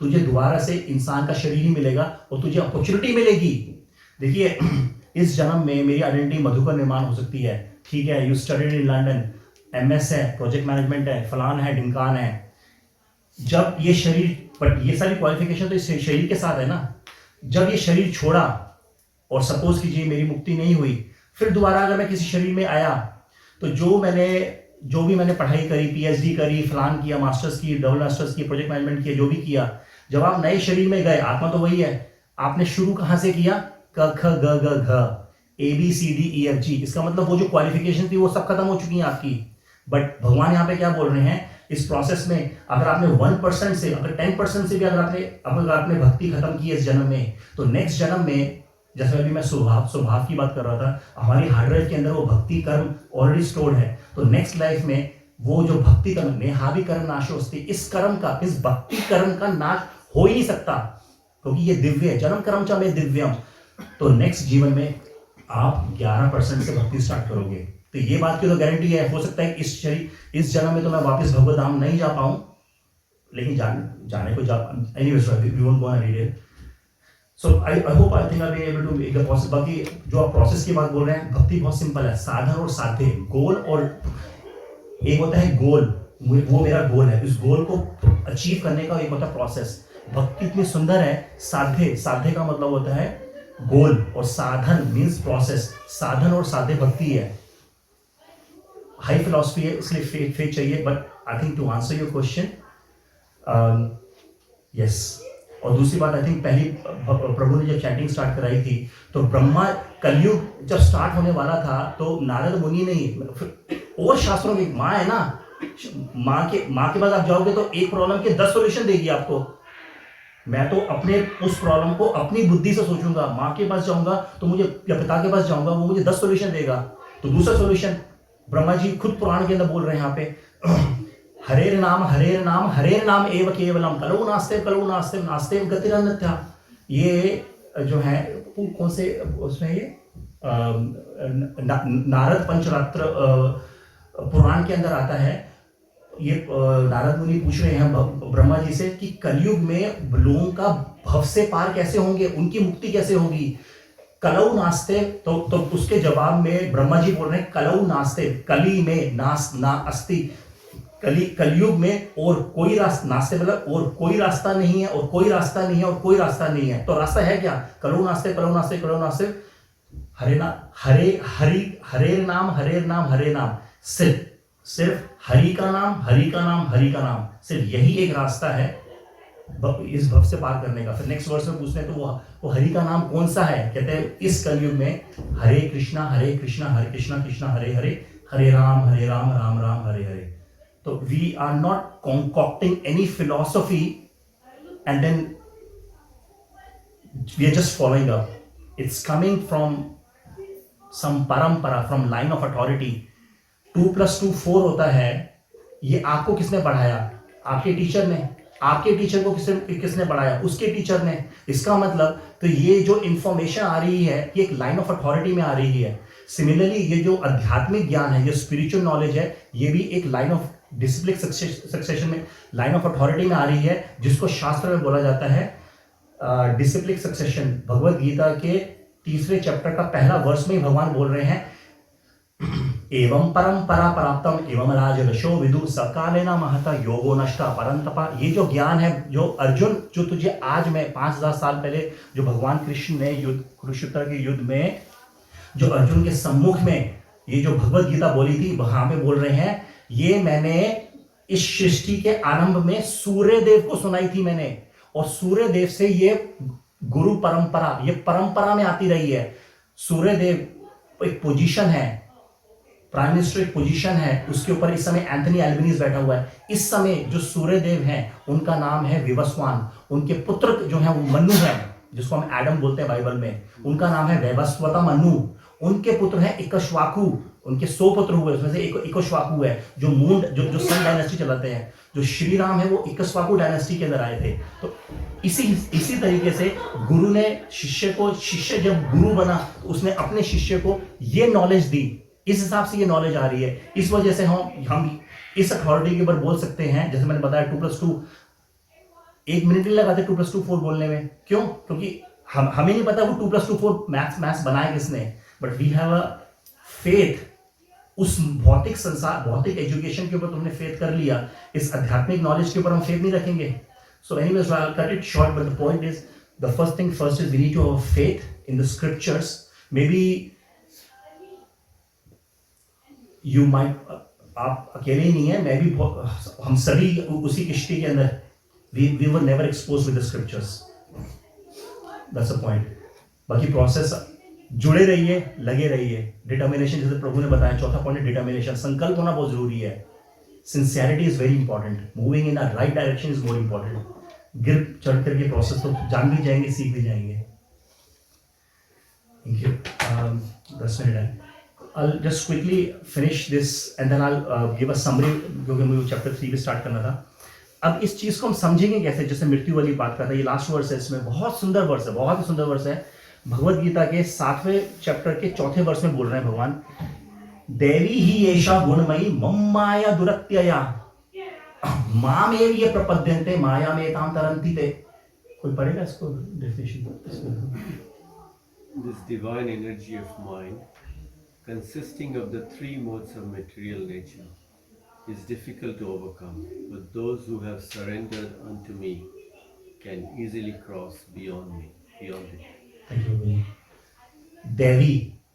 तुझे दोबारा से इंसान का शरीर ही मिलेगा और तुझे अपॉर्चुनिटी मिलेगी। देखिए इस जन्म में मेरी आइडेंटिटी मधुकर निर्माण हो सकती है, ठीक है, you studied in London, MS है, प्रोजेक्ट मैनेजमेंट है, फलान है, ढिमकान है। जब ये शरीर, बट ये सारी क्वालिफिकेशन तो इस शरीर के साथ है ना। जब ये शरीर छोड़ा और सपोज कीजिए मेरी मुक्ति नहीं हुई, फिर दोबारा अगर मैं किसी शरीर में आया, तो जो भी मैंने पढ़ाई करी, PhD करी, फलान किया, मास्टर्स की, डबल मास्टर्स की, प्रोजेक्ट मैनेजमेंट किया, जो भी किया, जब आप नए शरीर में गए, आत्मा तो वही है, आपने शुरू कहाँ से किया? क ख ग घ घ ABCDEFG। इसका मतलब वो जो क्वालिफिकेशन थी वो सब खत्म हो चुकी हैं आपकी। बट भगवान यहाँ पे क्या बोल रहे हैं, इस प्रोसेस में अगर आपने 1% से, अगर 10% से भी अगर आपने भक्ति खत्म की इस जन्म में, तो नेक्स्ट जन्म में, जैसे अभी मैं स्वभाव की बात कर रहा था, हमारी हार्ड ड्राइव के अंदर वो भक्ति कर्म ऑलरेडी स्टोर्ड है। तो नेक्स्ट लाइफ में वो जो भक्ति कर्म, नेहाभी कर्म नाशोस्ति, इस भक्ति कर्म का नाश हो ही नहीं सकता, क्योंकि ये दिव्य है, जन्म कर्म च में दिव्यम। तो नेक्स्ट जीवन में आप 11% से भक्ति स्टार्ट करोगे, तो ये बात की तो गारंटी है। हो सकता है इस जन्म में तो मैं वापस भगवत धाम नहीं जा पाऊं, लेकिन जाने को anyways we won't go any detail. So I hope I think I be able to make the process. बाकी जो आप प्रोसेस की बात बोल रहे हैं, भक्ति बहुत सिंपल है, साधन और साध्य, गोल, और एक होता है गोल, वो मेरा गोल है, इस गोल को अचीव करने का एक होता है प्रोसेस। भक्ति इतनी सुंदर है, साध्य का मतलब होता है गोल, और साधन मीन्स प्रोसेस। साधन और साध्य भक्ति है, हाई फिलॉसफी है, इसलिए फेथ चाहिए। But I think to answer your question, yes. और दूसरी बात, आई थिंक पहली प्रभु ने जब चैंटिंग स्टार्ट कराई थी, तो ब्रह्मा कलयुग जब स्टार्ट होने वाला था, तो नारद मुनि नहीं, और शास्त्रों में माँ है ना, माँ के बाद आप जाओगे तो एक प्रॉब्लम के 10 सॉल्यूशन देगी आपको। मैं तो अपने उस प्रॉब्लम को अपनी बुद्धि से सोचूंगा, माँ के पास जाऊंगा तो मुझे, या पिता के पास जाऊंगा, वो मुझे 10 सॉल्यूशन देगा। तो दूसरा सॉल्यूशन ब्रह्मा जी खुद पुराण के अंदर बोल रहे हैं यहाँ पे हरेर नाम एव केवलम कलौ नास्ते गतिरन्यथा। ये जो है वो कौन से उसमें ये नारद पंचरात्र पुराण के अंदर आता है। ये नारद मुनि पूछ रहे हैं ब्रह्मा जी से कि कलयुग में लोगों का भव से पार कैसे होंगे, उनकी मुक्ति कैसे होगी। कलौ नास्ते, तो उसके जवाब में ब्रह्मा जी बोल रहे हैं कलौ नास्ते, कली में नास ना अस्ति, कलयुग में और कोई रास्ता, नास्ते मतलब और कोई रास्ता नहीं है, और कोई रास्ता नहीं है, और कोई रास्ता नहीं है। तो रास्ता है क्या? कलौ नास्ते हरे नाम, सिर्फ हरि का नाम, सिर्फ यही एक रास्ता है इस भव से पार करने का। फिर नेक्स्ट वर्स में पूछते हैं तो वो हरि का नाम कौन सा है? कहते हैं इस कलयुग में हरे कृष्णा हरे कृष्णा कृष्णा हरे हरे, हरे राम राम राम हरे हरे। तो we are not concocting any philosophy and then we are just following up. It's coming from some parampara, from line of authority. 2 + 2 4 होता है। ये आपको किसने पढ़ाया? आपके टीचर ने। आपके टीचर को किसने पढ़ाया? उसके टीचर ने। इसका मतलब तो ये जो इंफॉर्मेशन आ रही है ये एक लाइन ऑफ अथॉरिटी में आ रही है। सिमिलरली ये जो आध्यात्मिक ज्ञान है, ये स्पिरिचुअल नॉलेज है, ये भी एक लाइन ऑफ डिसिप्लिक सक्सेशन में, लाइन ऑफ अथॉरिटी में आ रही है, जिसको शास्त्र में बोला जाता है डिसिप्लिक सक्सेशन। भगवद गीता के 3 चैप्टर का पहला वर्ष में भगवान बोल रहे हैं एवं परंपरा प्राप्तम एवं राजर्षो विदु सकालेन महता योगो नष्टा परंतपा। ये जो ज्ञान है जो अर्जुन, जो तुझे आज में 5000 साल पहले जो भगवान कृष्ण ने कुरुक्षेत्र के युद्ध में जो अर्जुन के सम्मुख में ये जो भगवद गीता बोली थी, वहां पे बोल रहे हैं ये मैंने इस सृष्टि के आरंभ में सूर्य देव को सुनाई थी मैंने, और सूर्य देव से ये गुरु परंपरा, ये परंपरा में आती रही है। सूर्य देव एक पोजीशन है, प्राइम मिनिस्टर एक पोजीशन है, उसके ऊपर इस समय एंथनी एल्बनीज बैठा हुआ है। इस समय जो सूर्य देव हैं उनका नाम है विवस्वान, उनके पुत्र जो है वो मनु है, जिसको हम एडम बोलते हैं बाइबल में, उनका नाम है वैवस्वता मनु। उनके पुत्र हैं इक्ष्वाकु, उनके 100 पुत्र हुए, उसमें से एक इक्ष्वाकु है जो जो सन डायनेस्टी चलाते हैं। जो श्री राम है वो इक्ष्वाकु डायनेस्टी के अंदर आए थे। तो इसी तरीके से गुरु ने शिष्य जब गुरु बना तो उसने अपने शिष्य को ये नॉलेज दी, इस हिसाब से ये नॉलेज आ रही है। इस वजह से हम इस अथॉरिटी के ऊपर बोल सकते हैं, जैसे मैंने बताया 2 + 2 1 मिनट नहीं लगाते 2 + 2 4 बोलने में। क्यों? क्योंकि हमें नहीं पता वो 2 + 2 4 मैथ्स बनाए किसने, but we have a faith. उस भौतिक संसार, भौतिक एजुकेशन के ऊपर तुमने फेथ कर लिया, इस आध्यात्मिक नॉलेज के ऊपर हम फेथ नहीं रखेंगे। So anyways I will cut it short, but the point is the first thing first is we need to have faith in the scriptures. May be you might, आप अकेले ही नहीं है, मैं भी, हम सभी उसी किश्ती के अंदर, we were never exposed with the scriptures. That's the point. बाकी प्रोसेस जुड़े रहिए, लगे रहिए, डिटर्मिनेशन, जैसे प्रभु ने बताया, चौथा पॉइंट डिटर्मिनेशन, संकल्प होना बहुत जरूरी है। Sincerity is very important, moving in a right direction is more important. गिर चढ़ करके प्रोसेस तो जान भी जाएंगे, सीख भी जाएंगे। Thank you. 10 मिनट है। I'll just quickly finish this and then I'll give a summary, क्योंकि मुझे चैप्टर 3 भी स्टार्ट करना था। अब इस चीज को हम समझेंगे कैसे, जैसे मृत्यु वाली बात करता है, ये लास्ट वर्स है, इसमें बहुत सुंदर वर्स है, बहुत ही सुंदर वर्स है। भगवद गीता के 7वें चैप्टर के 4थे वर्स में बोल रहे हैं भगवान, देवी ही ऐशा गुणमयी मम माया दुरत्यया मामेव ये प्रपद्यन्ते माया में ताम तरंती ते। कोई पढ़ेगा इसको definition? This divine energy of mind, consisting of the 3 modes of material nature, is difficult to overcome, but those who have surrendered unto me can easily cross beyond it. Thank you.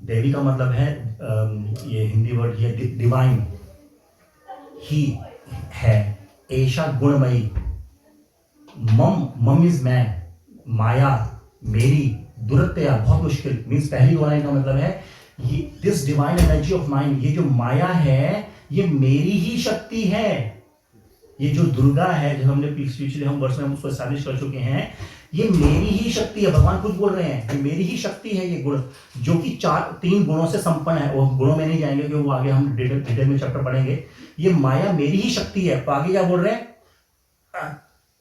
देवी का मतलब है ये Hindi word ये divine ही है। ऐशा गुणमयी, मम is मैं, माया मेरी, दुरत्या बहुत मुश्किल, मीन्स पहली लाइन का मतलब है ये this divine energy of mind, ये जो माया है ये मेरी ही शक्ति है, ये जो दुर्गा है, जो हमने पिछले हम वर्ष में हम उसको एस्टैब्लिश कर चुके हैं, ये मेरी ही शक्ति है। भगवान खुद बोल रहे हैं ये मेरी ही शक्ति है, ये गुण जो कि 3 गुणों से संपन्न है। वो गुणों में नहीं जाएंगे क्योंकि वो आगे हम डिटेल में चैप्टर पढ़ेंगे। ये माया मेरी ही शक्ति है। तो आगे क्या बोल रहे हैं,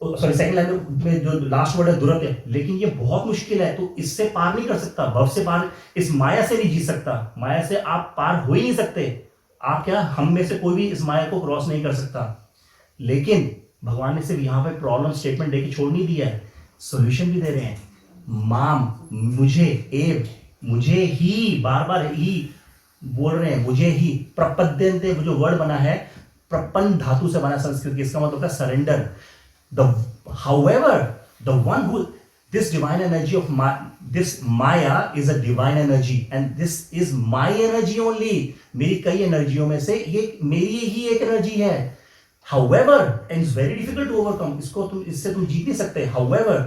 सॉरी सेकंड लाइन में जो लास्ट वर्ड है दुरत है, लेकिन ये बहुत मुश्किल है, तो इससे पार नहीं कर सकता, भव से पार, इस माया से नहीं जी सकता। माया से आप पार हो ही नहीं सकते। आप क्या, हम में से कोई भी इस माया को क्रॉस नहीं कर सकता। लेकिन भगवान ने सिर्फ यहाँ पे प्रॉब्लम स्टेटमेंट देके छोड़ नहीं दिया है, सोल्यूशन भी दे रहे हैं। माम, मुझे, एव, मुझे ही, बार बार ही बोल रहे हैं, मुझे ही। प्रपद्यन्ते, वो जो वर्ड बना है प्रपन्न धातु से बना संस्कृत की, इसका मतलब है surrender. However, the one who, this divine energy of this Maya is a divine energy and this is my energy only. मेरी कई एनर्जियों में से ये मेरी ही एक एनर्जी है। However, and it's very difficult to overcome. इससे तुम जीत नहीं सकते। However,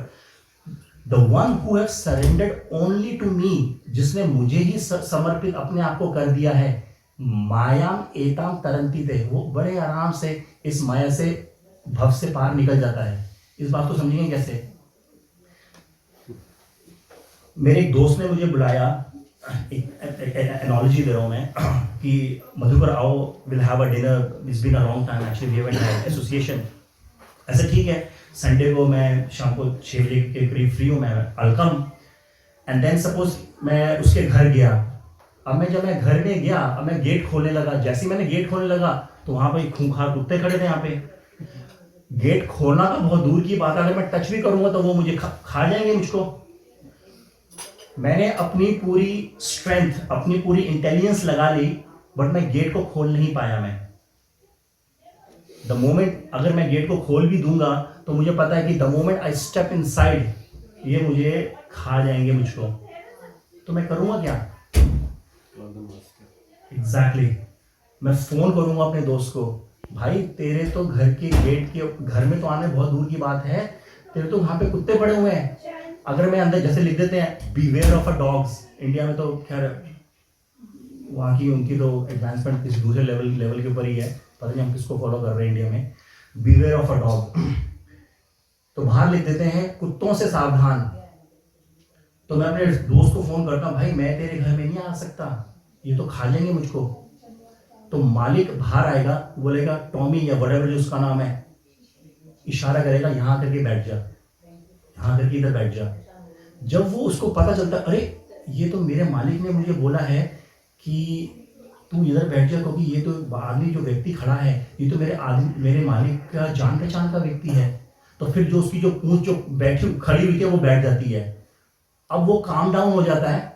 the one who has surrendered only to me, जिसने मुझे ही समर्पित अपने आप को कर दिया है, मायाम एताम तरंती थे, वो बड़े आराम से इस माया से, भव से पार निकल जाता है। इस बात को समझेंगे कैसे? मेरे एक दोस्त ने मुझे बुलाया, एनोलॉजी दे रहा हूं मैं, कि मधुकर आओ, will have a dinner, it's been a long time actually, we haven't had association. ऐसे ठीक है, संडे को मैं शाम को 6 बजे के करीब फ्री हूँ, मैं आई कम। एंड देन सपोज मैं उसके घर गया। अब जब मैं घर में गया, अब मैं गेट खोलने लगा, जैसे ही मैंने गेट खोलने लगा तो वहां पर खूंखार कुत्ते खड़े थे। यहाँ पे गेट खोलना तो बहुत दूर की बात है, अगर मैं टच भी करूंगा तो वो मुझे खा जाएंगे मुझको। मैंने अपनी पूरी स्ट्रेंथ, अपनी पूरी इंटेलिजेंस लगा ली, बट मैं गेट को खोल नहीं पाया। मैं द मोमेंट, अगर मैं गेट को खोल भी दूंगा तो मुझे पता है कि the moment I step inside, ये मुझे खा जाएंगे मुझको। तो मैं करूंगा क्या? एग्जैक्टली, मैं फोन करूंगा अपने दोस्त को, भाई तेरे तो घर के गेट के, घर में तो आने बहुत दूर की बात है, तेरे तो वहां पे कुत्ते पड़े हुए हैं। अगर मैं अंदर जैसे लिख देते हैं beware of a dogs, India में तो खैर वहाँ की उनकी तो एडवांसमेंट किसी दूसरे लेवल के ऊपर ही है, पता नहीं हम किसको फॉलो कर रहे हैं इंडिया में, बीवेयर ऑफ अ डॉग। तो बाहर लिख देते हैं कुत्तों से सावधान। तो मैं अपने दोस्त को फोन करता हूँ, भाई मैं तेरे घर में नहीं आ सकता, ये तो खा जाएंगे मुझको। तो मालिक बाहर आएगा, बोलेगा टॉमी या व्हाटएवर जो उसका नाम है, इशारा करेगा यहाँ करके बैठ जा, यहाँ करके इधर बैठ जा। जब वो उसको पता चलता, अरे ये तो मेरे मालिक ने मुझे बोला है कि तू इधर बैठ जा, क्योंकि ये तो आदमी जो व्यक्ति खड़ा है ये तो मेरे मालिक का जान पहचान का व्यक्ति है। तो फिर जो उसकी जो पूंछ जो खड़ी हुई थी वो बैठ जाती है। अब वो काम डाउन हो जाता है,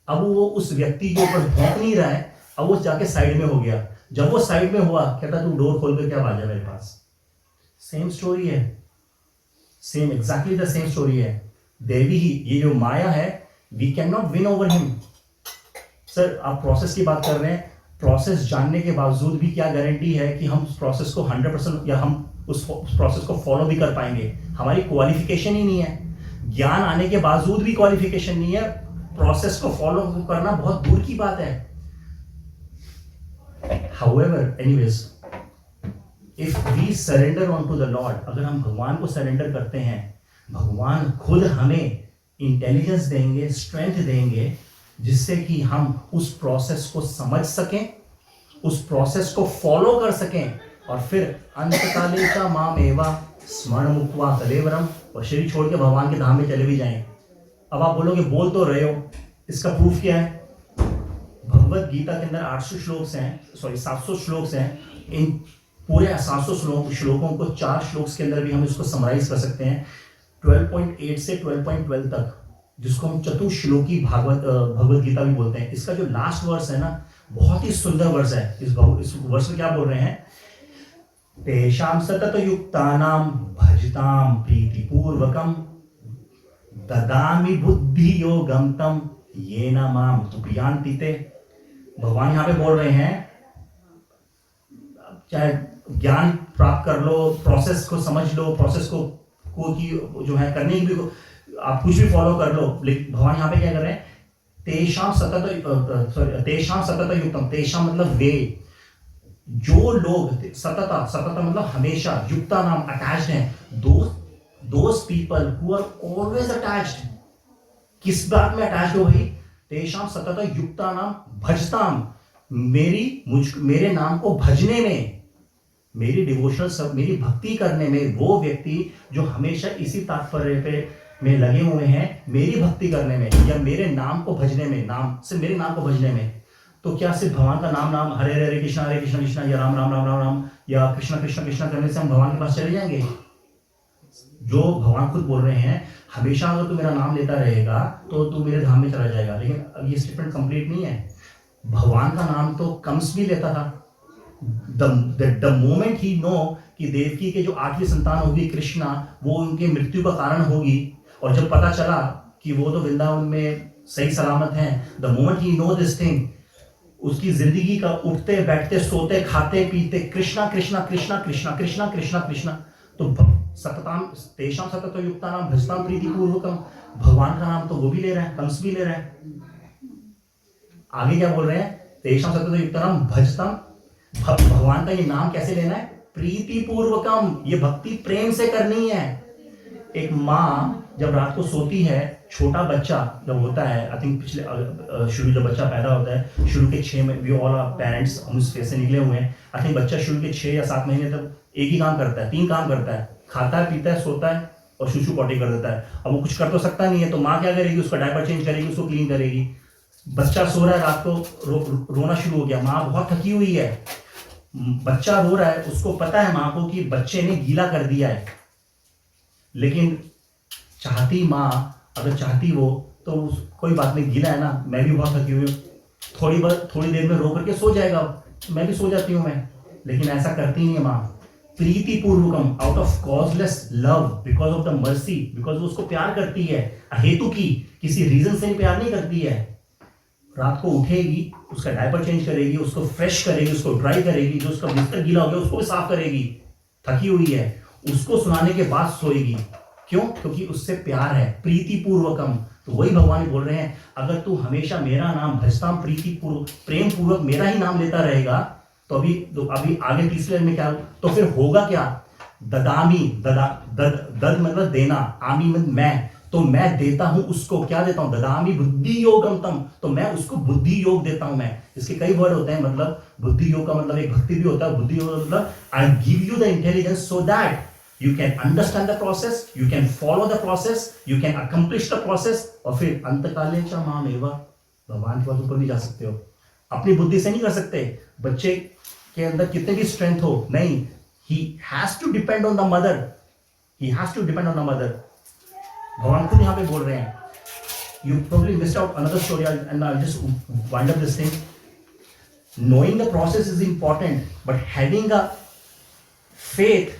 अब वो उस व्यक्ति के ऊपर भौंक नहीं रहा है, अब वो जाके साइड में हो गया। जब वो साइड में हुआ, कहता तू डोर खोल कर क्या आ जा मेरे पास। सेम स्टोरी है, same exactly the same story है। देवी ही, ये जो माया है, we can not win over him. Sir आप प्रोसेस की बात कर रहे हैं, प्रोसेस जानने के बावजूद भी क्या गारंटी है कि हम उस प्रोसेस को 100% या हम उस प्रोसेस को फॉलो भी कर पाएंगे? हमारी क्वालिफिकेशन ही नहीं है, ज्ञान आने के बावजूद भी क्वालिफिकेशन नहीं है, प्रोसेस को फॉलो करना बहुत दूर की बात है। However, anyways, if we surrender onto the Lord, अगर हम भगवान को सरेंडर करते हैं, भगवान खुद हमें इंटेलिजेंस देंगे, स्ट्रेंथ देंगे, जिससे कि हम उस प्रोसेस को समझ सकें, उस प्रोसेस को फॉलो कर सकें, और फिर अंतकाले का मामेवा स्मरण मुक्त्वा कलेवरम, और शरीर छोड़ के भगवान के धाम में चले भी जाएं। अब आप बोलोगे बोल तो रहे हो, इसका प्रूफ क्या है? भगवत गीता के अंदर 700 श्लोक हैं। इन पूरे 700 श्लोकों को 4 श्लोक्स के अंदर भी हम इसको समराइज कर सकते हैं, 12.8 से 12.12 तक, जिसको हम चतुश्लोकी भगवत गीता भी बोलते हैं। इसका जो लास्ट वर्स है ना, बहुत ही सुंदर वर्स है। इस वर्स में क्या बोल रहे हैं? तेषां सतत युक्तानां भजतां प्रीतिपूर्वकं ददामि बुद्धि योगम तम येन माम उपयान्ति ते। भगवान यहाँ पे बोल रहे हैं, चाहे ज्ञान प्राप्त कर लो, प्रोसेस को समझ लो, प्रोसेस को की जो है करने की भी आप कुछ भी फॉलो कर लो, लेकिन भगवान यहाँ पे क्या कर रहे हैं? तेषां सतत युक्तम, तेषां मतलब वे, जो लोग सतता मतलब हमेशा, युक्ता नाम अटैच्ड हैं, those people who are always attached, किस बात में अटैच्ड हो भाई? तेषाम सतत युक्ता नाम भजताम, मेरे नाम को भजने में, मेरी डिवोशनल सब, मेरी भक्ति करने में, वो व्यक्ति जो हमेशा इसी तात्पर्य पे में लगे हुए हैं, मेरी भक्ति करने में या मेरे नाम को भजने में, नाम से मेरे नाम को भजने में, तो क्या सिर्फ भगवान का नाम हरे हरे कृष्णा कृष्णा या राम राम राम राम राम या कृष्णा कृष्णा कृष्णा करने से हम भगवान के पास चले जाएंगे? जो भगवान खुद बोल रहे हैं, हमेशा अगर तू मेरा नाम लेता रहेगा तो तू मेरे धाम में चला जाएगा। लेकिन अब ये स्टेटमेंट कंप्लीट नहीं है। भगवान का नाम तो कंस भी लेता था। द मोमेंट ही नो कि देवकी के जो 8वीं संतान होगी कृष्णा, वो उनके मृत्यु का कारण होगी, और जब पता चला कि वो तो वृंदावन में सही सलामत हैं, the moment he know this thing, उसकी जिंदगी का उठते बैठते सोते खाते पीते कृष्णा कृष्णा कृष्णा कृष्णा कृष्णा कृष्णा कृष्णा, तो सतताम तेषाम सततो युक्ता नाम भजताम प्रीति पूर्वकम, भगवान का नाम तो वो भी ले रहे हैं, कंस भी ले रहे हैं। आगे क्या बोल रहे हैं? तेषाम सततो युक्ता नाम भजताम, भगवान का ये नाम कैसे लेना है? प्रीति पूर्वकम, ये भक्ति प्रेम से करनी है। एक माँ जब रात को सोती है, छोटा बच्चा जब होता है, आई थिंक पिछले शुरू जब बच्चा पैदा होता है, शुरू के 6 महीने, वी ऑल आर पेरेंट्स, हम उस फेस से निकले हुए हैं, आई थिंक बच्चा शुरू के 6 या 7 महीने तक एक ही काम करता है, 3 काम करता है, खाता है, पीता है, सोता है और शूशु पॉटी कर देता है। अब वो कुछ कर तो सकता नहीं है, तो माँ क्या करेगी? उसका डायपर चेंज करेगी, उसको क्लीन करेगी। बच्चा सो रहा है, रात को रोना शुरू हो गया, माँ बहुत थकी हुई है, बच्चा रो रहा है, उसको पता है माँ को कि बच्चे ने गीला कर दिया है, लेकिन चाहती माँ, अगर चाहती वो, तो कोई बात नहीं, गीला है ना, मैं भी बहुत थकी हुई हूँ, थोड़ी देर में रो करके सो जाएगा, मैं भी सो जाती हूँ मैं, लेकिन ऐसा करती नहीं है माँ। प्रीति पूर्वकम, out of causeless love, because of the mercy, because वो उसको प्यार करती है, अहेतु की, किसी रीजन से प्यार नहीं करती है। रात को उठेगी, उसका डायपर चेंज करेगी, उसको फ्रेश करेगी, उसको ड्राई करेगी, जो उसका बिस्तर गीला हो गया उसको भी साफ करेगी, थकी हुई है, उसको सुनाने के बाद सोएगी। क्यों? क्योंकि उससे प्यार है, प्रीति पूर्वकम। तो वही भगवान बोल रहे हैं, अगर तू हमेशा मेरा नाम भजताम प्रीति पूर्वक, प्रेम पूर्वक मेरा ही नाम लेता रहेगा, तो अभी आगे तीसरे में क्या, तो फिर होगा क्या? ददामी, दद मतलब देना, आमी मतलब मैं, तो मैं देता हूं उसको, क्या देता हूं? ददामी बुद्धि योगम तम, तो मैं उसको बुद्धि योग देता हूं। मैं, इसके कई वर्ड होते हैं, मतलब बुद्धि योग का मतलब एक भक्ति भी होता है, बुद्धि योग मतलब आई give you the intelligence so that you can understand the process, you can follow the process, you can accomplish the process, और फिर अंतकाले च मामेव, भगवान के पास ऊपर भी जा सकते हो। अपनी बुद्धि से नहीं कर सकते। बच्चे के अंदर कितने भी स्ट्रेंथ हो, नहीं, he has to depend on the mother, he has to depend on the mother। भगवान खुद यहाँ पे बोल रहे हैं, you probably missed out another story, and I'll just wind up this thing। Knowing the process is important, but having a faith,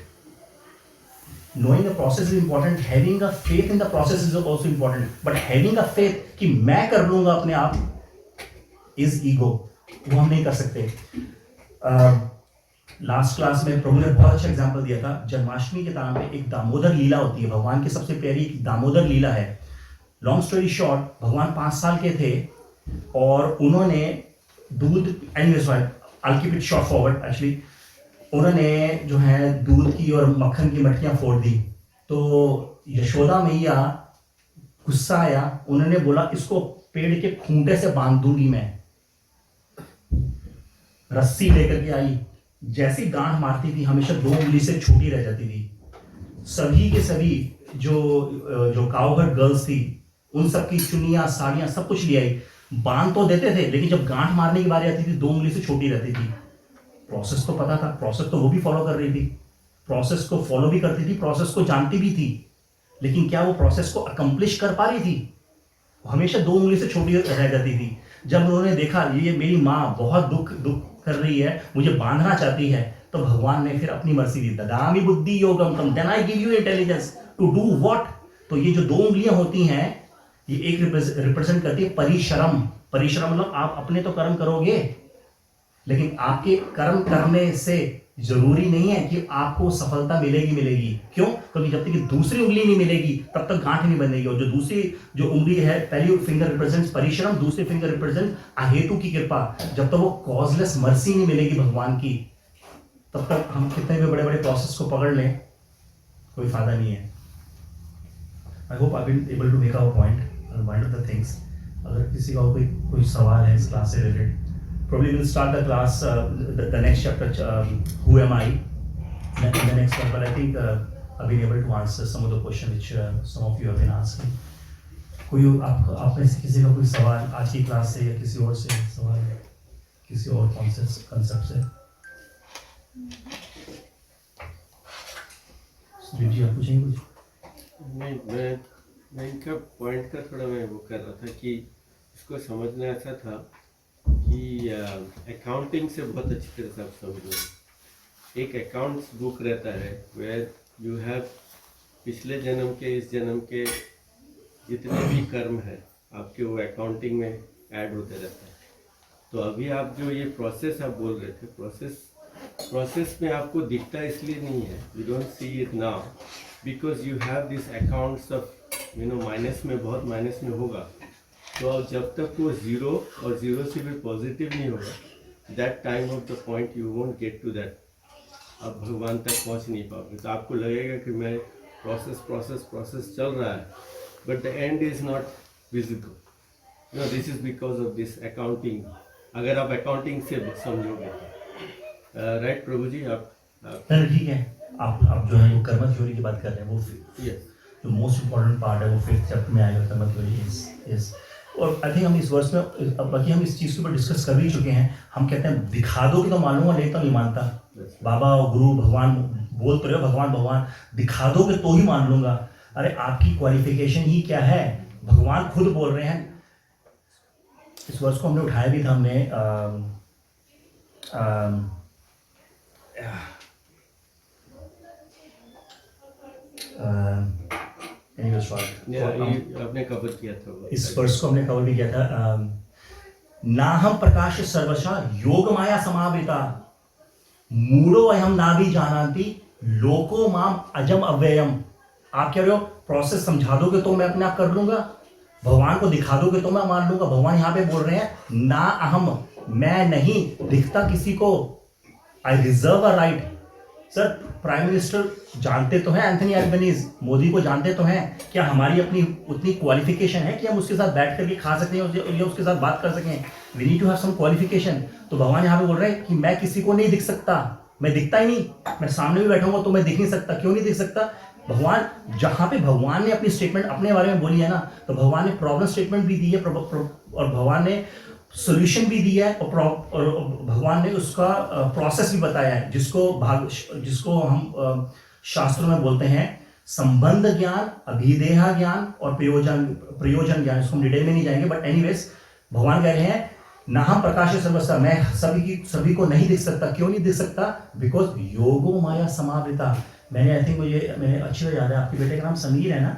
knowing the process is important, having a faith in the process is also important, but having a faith कि मैं कर लूंगा अपने आप is ego, वो हम नहीं कर सकते। लास्ट क्लास में प्रभु ने बहुत अच्छा एग्जांपल दिया था, जन्माष्टमी के टाइम पे एक दामोदर लीला होती है, भगवान की सबसे प्यारी दामोदर लीला है। लॉन्ग स्टोरी शॉर्ट, भगवान 5 साल के थे और उन्होंने दूध, anyways I keep it short forward, actually उन्होंने जो है दूध की और मक्खन की मटकियां फोड़ दी। तो यशोदा मैया गुस्सा आया, उन्होंने बोला इसको पेड़ के खूंटे से बांध दूंगी मैं। रस्सी लेकर के आई, जैसी गांठ मारती थी हमेशा 2 उंगली से छोटी रह जाती थी। सभी के सभी जो काउहर्ड गर्ल्स थी, उन सब की चुनियां, साड़ियां, सब कुछ ले आई, बांध तो देते थे, लेकिन जब गांठ मारने की बारी आती थी 2 उंगली से छोटी रहती थी। प्रोसेस तो पता था, प्रोसेस तो वो भी फॉलो कर रही थी, प्रोसेस को फॉलो भी करती थी, प्रोसेस को जानती भी थी, लेकिन क्या वो प्रोसेस को अकम्प्लिश कर पा रही थी? वो हमेशा 2 उंगली से छोटी रह जाती थी। जब उन्होंने देखा ये मेरी माँ बहुत दुख कर रही है, मुझे बांधना चाहती है, तो भगवान ने फिर अपनी मर्जी दी, ददामि बुद्धि योगम तम, then I give you intelligence to do what. तो ये जो 2 उंगलियां होती हैं, ये एक रिप्रेजेंट करती है परिश्रम। परिश्रम मतलब आप अपने तो कर्म करोगे, लेकिन आपके कर्म करने से जरूरी नहीं है कि आपको सफलता मिलेगी। क्यों? क्योंकि जब तक कि दूसरी उंगली नहीं मिलेगी तब तक गांठ नहीं बनेगी। और जो उंगली है, पहली फिंगर रिप्रेजेंट्स परिश्रम, दूसरी फिंगर रिप्रेजेंट अहेतु की कृपा। जब तक वो कॉजलेस मर्सी नहीं मिलेगी भगवान की, तब तक हम कितने भी बड़े बड़े प्रोसेस को पकड़ लें, कोई फायदा नहीं है। I hope I been able to make our point on one of the things. अगर किसी का कोई सवाल है इस क्लास से related, probably we'll start the class, the next chapter, who am I, in the next one, but I think I've been able to answer some of the questions which some of you have been asking. कोई आप में से किसी का कोई सवाल आज की क्लास से या किसी और से सवाल है, किसी और कंसेप्ट से? जी आप पूछेंगे कुछ? नहीं, मैं इनका पॉइंट का थोड़ा मैं वो कर रहा था कि इसको समझना ऐसा था कि अकाउंटिंग से बहुत अच्छी तरह से आप समझो। एक अकाउंट्स बुक रहता है वेयर यू हैव पिछले जन्म के इस जन्म के जितने भी कर्म है आपके वो अकाउंटिंग में ऐड होते रहता है। तो अभी आप जो ये प्रोसेस आप बोल रहे थे, प्रोसेस में आपको दिखता इसलिए नहीं है, you don't see it now because you have this accounts of minus में, बहुत माइनस में होगा। तो जब तक वो ज़ीरो और ज़ीरो से भी पॉजिटिव नहीं होगा, that time of the point you won't get to that, आप भगवान तक पहुंच नहीं पाओगे। तो आपको लगेगा कि मैं प्रोसेस चल रहा है, but the end is not visible. This is because of this accounting. अगर आप अकाउंटिंग से समझोगे राइट प्रभु जी, आप ठीक है। आप जो है वो कर्म थ्योरी की बात कर रहे हैं, वो यस जो मोस्ट इम्पोर्टेंट पार्ट है वो 5th चैप्टर में आएगा, कर्म थ्योरी इज। और आई थिंक हम इस वर्ष में बाकी हम इस चीज़ के ऊपर डिस्कस कर भी चुके हैं। हम कहते हैं दिखा दो कि तो मालूम है, नहीं तो नहीं मानता। बाबा गुरु भगवान बोल तो रहे हो, भगवान दिखा दोगे तो ही मान लूंगा। अरे आपकी क्वालिफिकेशन ही क्या है, भगवान खुद बोल रहे हैं। इस वर्ष को हमने उठाया भी था, हमने आपने कवर किया था इस वर्ष को हमने कवर भी किया था। ना हम प्रकाश सर्वशा योग माया समावृता मूढ़ो अहम ना भी जानांति लोको माम अजम अव्ययम। आप कह रहे हो प्रोसेस समझा दोगे तो मैं अपने आप कर लूंगा, भगवान को दिखा दोगे तो मैं मान लूंगा। भगवान यहाँ पे बोल रहे हैं ना अहम, मैं नहीं दिखता किसी को, I reserve a right. Sir prime minister जानते तो हैं, एंथनी एल्बनीज मोदी को जानते तो हैं, क्या हमारी अपनी उतनी क्वालिफिकेशन है कि हम उसके साथ बैठ करके खा सकते हैं या उसके साथ बात कर सकें? We need to have some qualification. तो भगवान यहाँ पे बोल रहे हैं कि मैं किसी को नहीं दिख सकता, मैं दिखता ही नहीं। मैं सामने भी बैठा हूँ तो मैं दिख नहीं सकता। क्यों नहीं दिख सकता? भगवान जहाँ पे भगवान ने अपनी स्टेटमेंट अपने बारे में बोली है ना, तो भगवान ने प्रॉब्लम स्टेटमेंट भी दी है और भगवान ने सोल्यूशन भी दिया है और भगवान ने उसका प्रोसेस भी बताया है, जिसको हम शास्त्रों में बोलते हैं संबंध ज्ञान, अभिदेहा ज्ञान और प्रयोजन ज्ञान। इसको हम डिटेल में नहीं जाएंगे, बट एनीवेज भगवान कह रहे हैं ना हम प्रकाश सर्वस्ता, मैं सभी को नहीं दिख सकता। क्यों नहीं दिख सकता? बिकॉज योगो माया समावृता। मैंने आई थिंक मुझे मैंने अच्छी तरह याद है, आपके बेटे का नाम समीर है ना?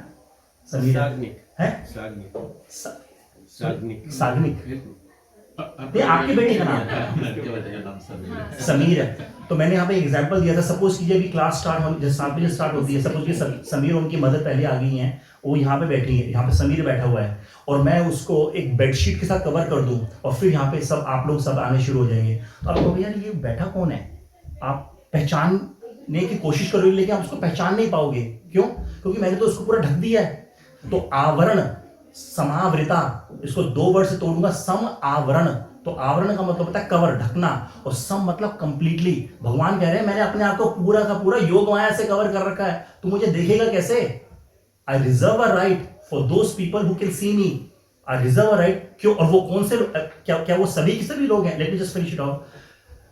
समीर है? साग्निक ये आपके बेटे का नाम है? समीर है। तो मैंने यहाँ पे एग्जांपल दिया था, सपोज कीजिए अभी क्लास स्टार्ट होती है, सपोज कि समीर उनकी मदर पहले आ गई हैं, वो यहाँ पे बैठी है, यहाँ पे समीर बैठा हुआ है और मैं उसको एक बेडशीट के साथ कवर कर दूं और फिर यहाँ पे आप लोग सब आने शुरू हो जाएंगे। तो आप कहोगे यार ये बैठा कौन है? आप पहचानने की कोशिश करोगे लेकिन आप उसको पहचान नहीं पाओगे। क्यों? क्योंकि मैंने तो उसको पूरा ढक दिया है। तो आवरण समावृता, इसको 2 वर्ड से तोड़ूंगा, सम आवरण। तो आवरण का मतलब होता है कवर, ढकना, और सम मतलब कंप्लीटली। भगवान कह रहे हैं मैंने अपने आप को पूरा का पूरा योग माया से कवर कर रखा है, तू मुझे देखेगा कैसे? I reserve a right for those people who can see me. I reserve a right. क्यों? और वो कौन से क्या वो सभी के सभी लोग हैं? Late me just finish it of.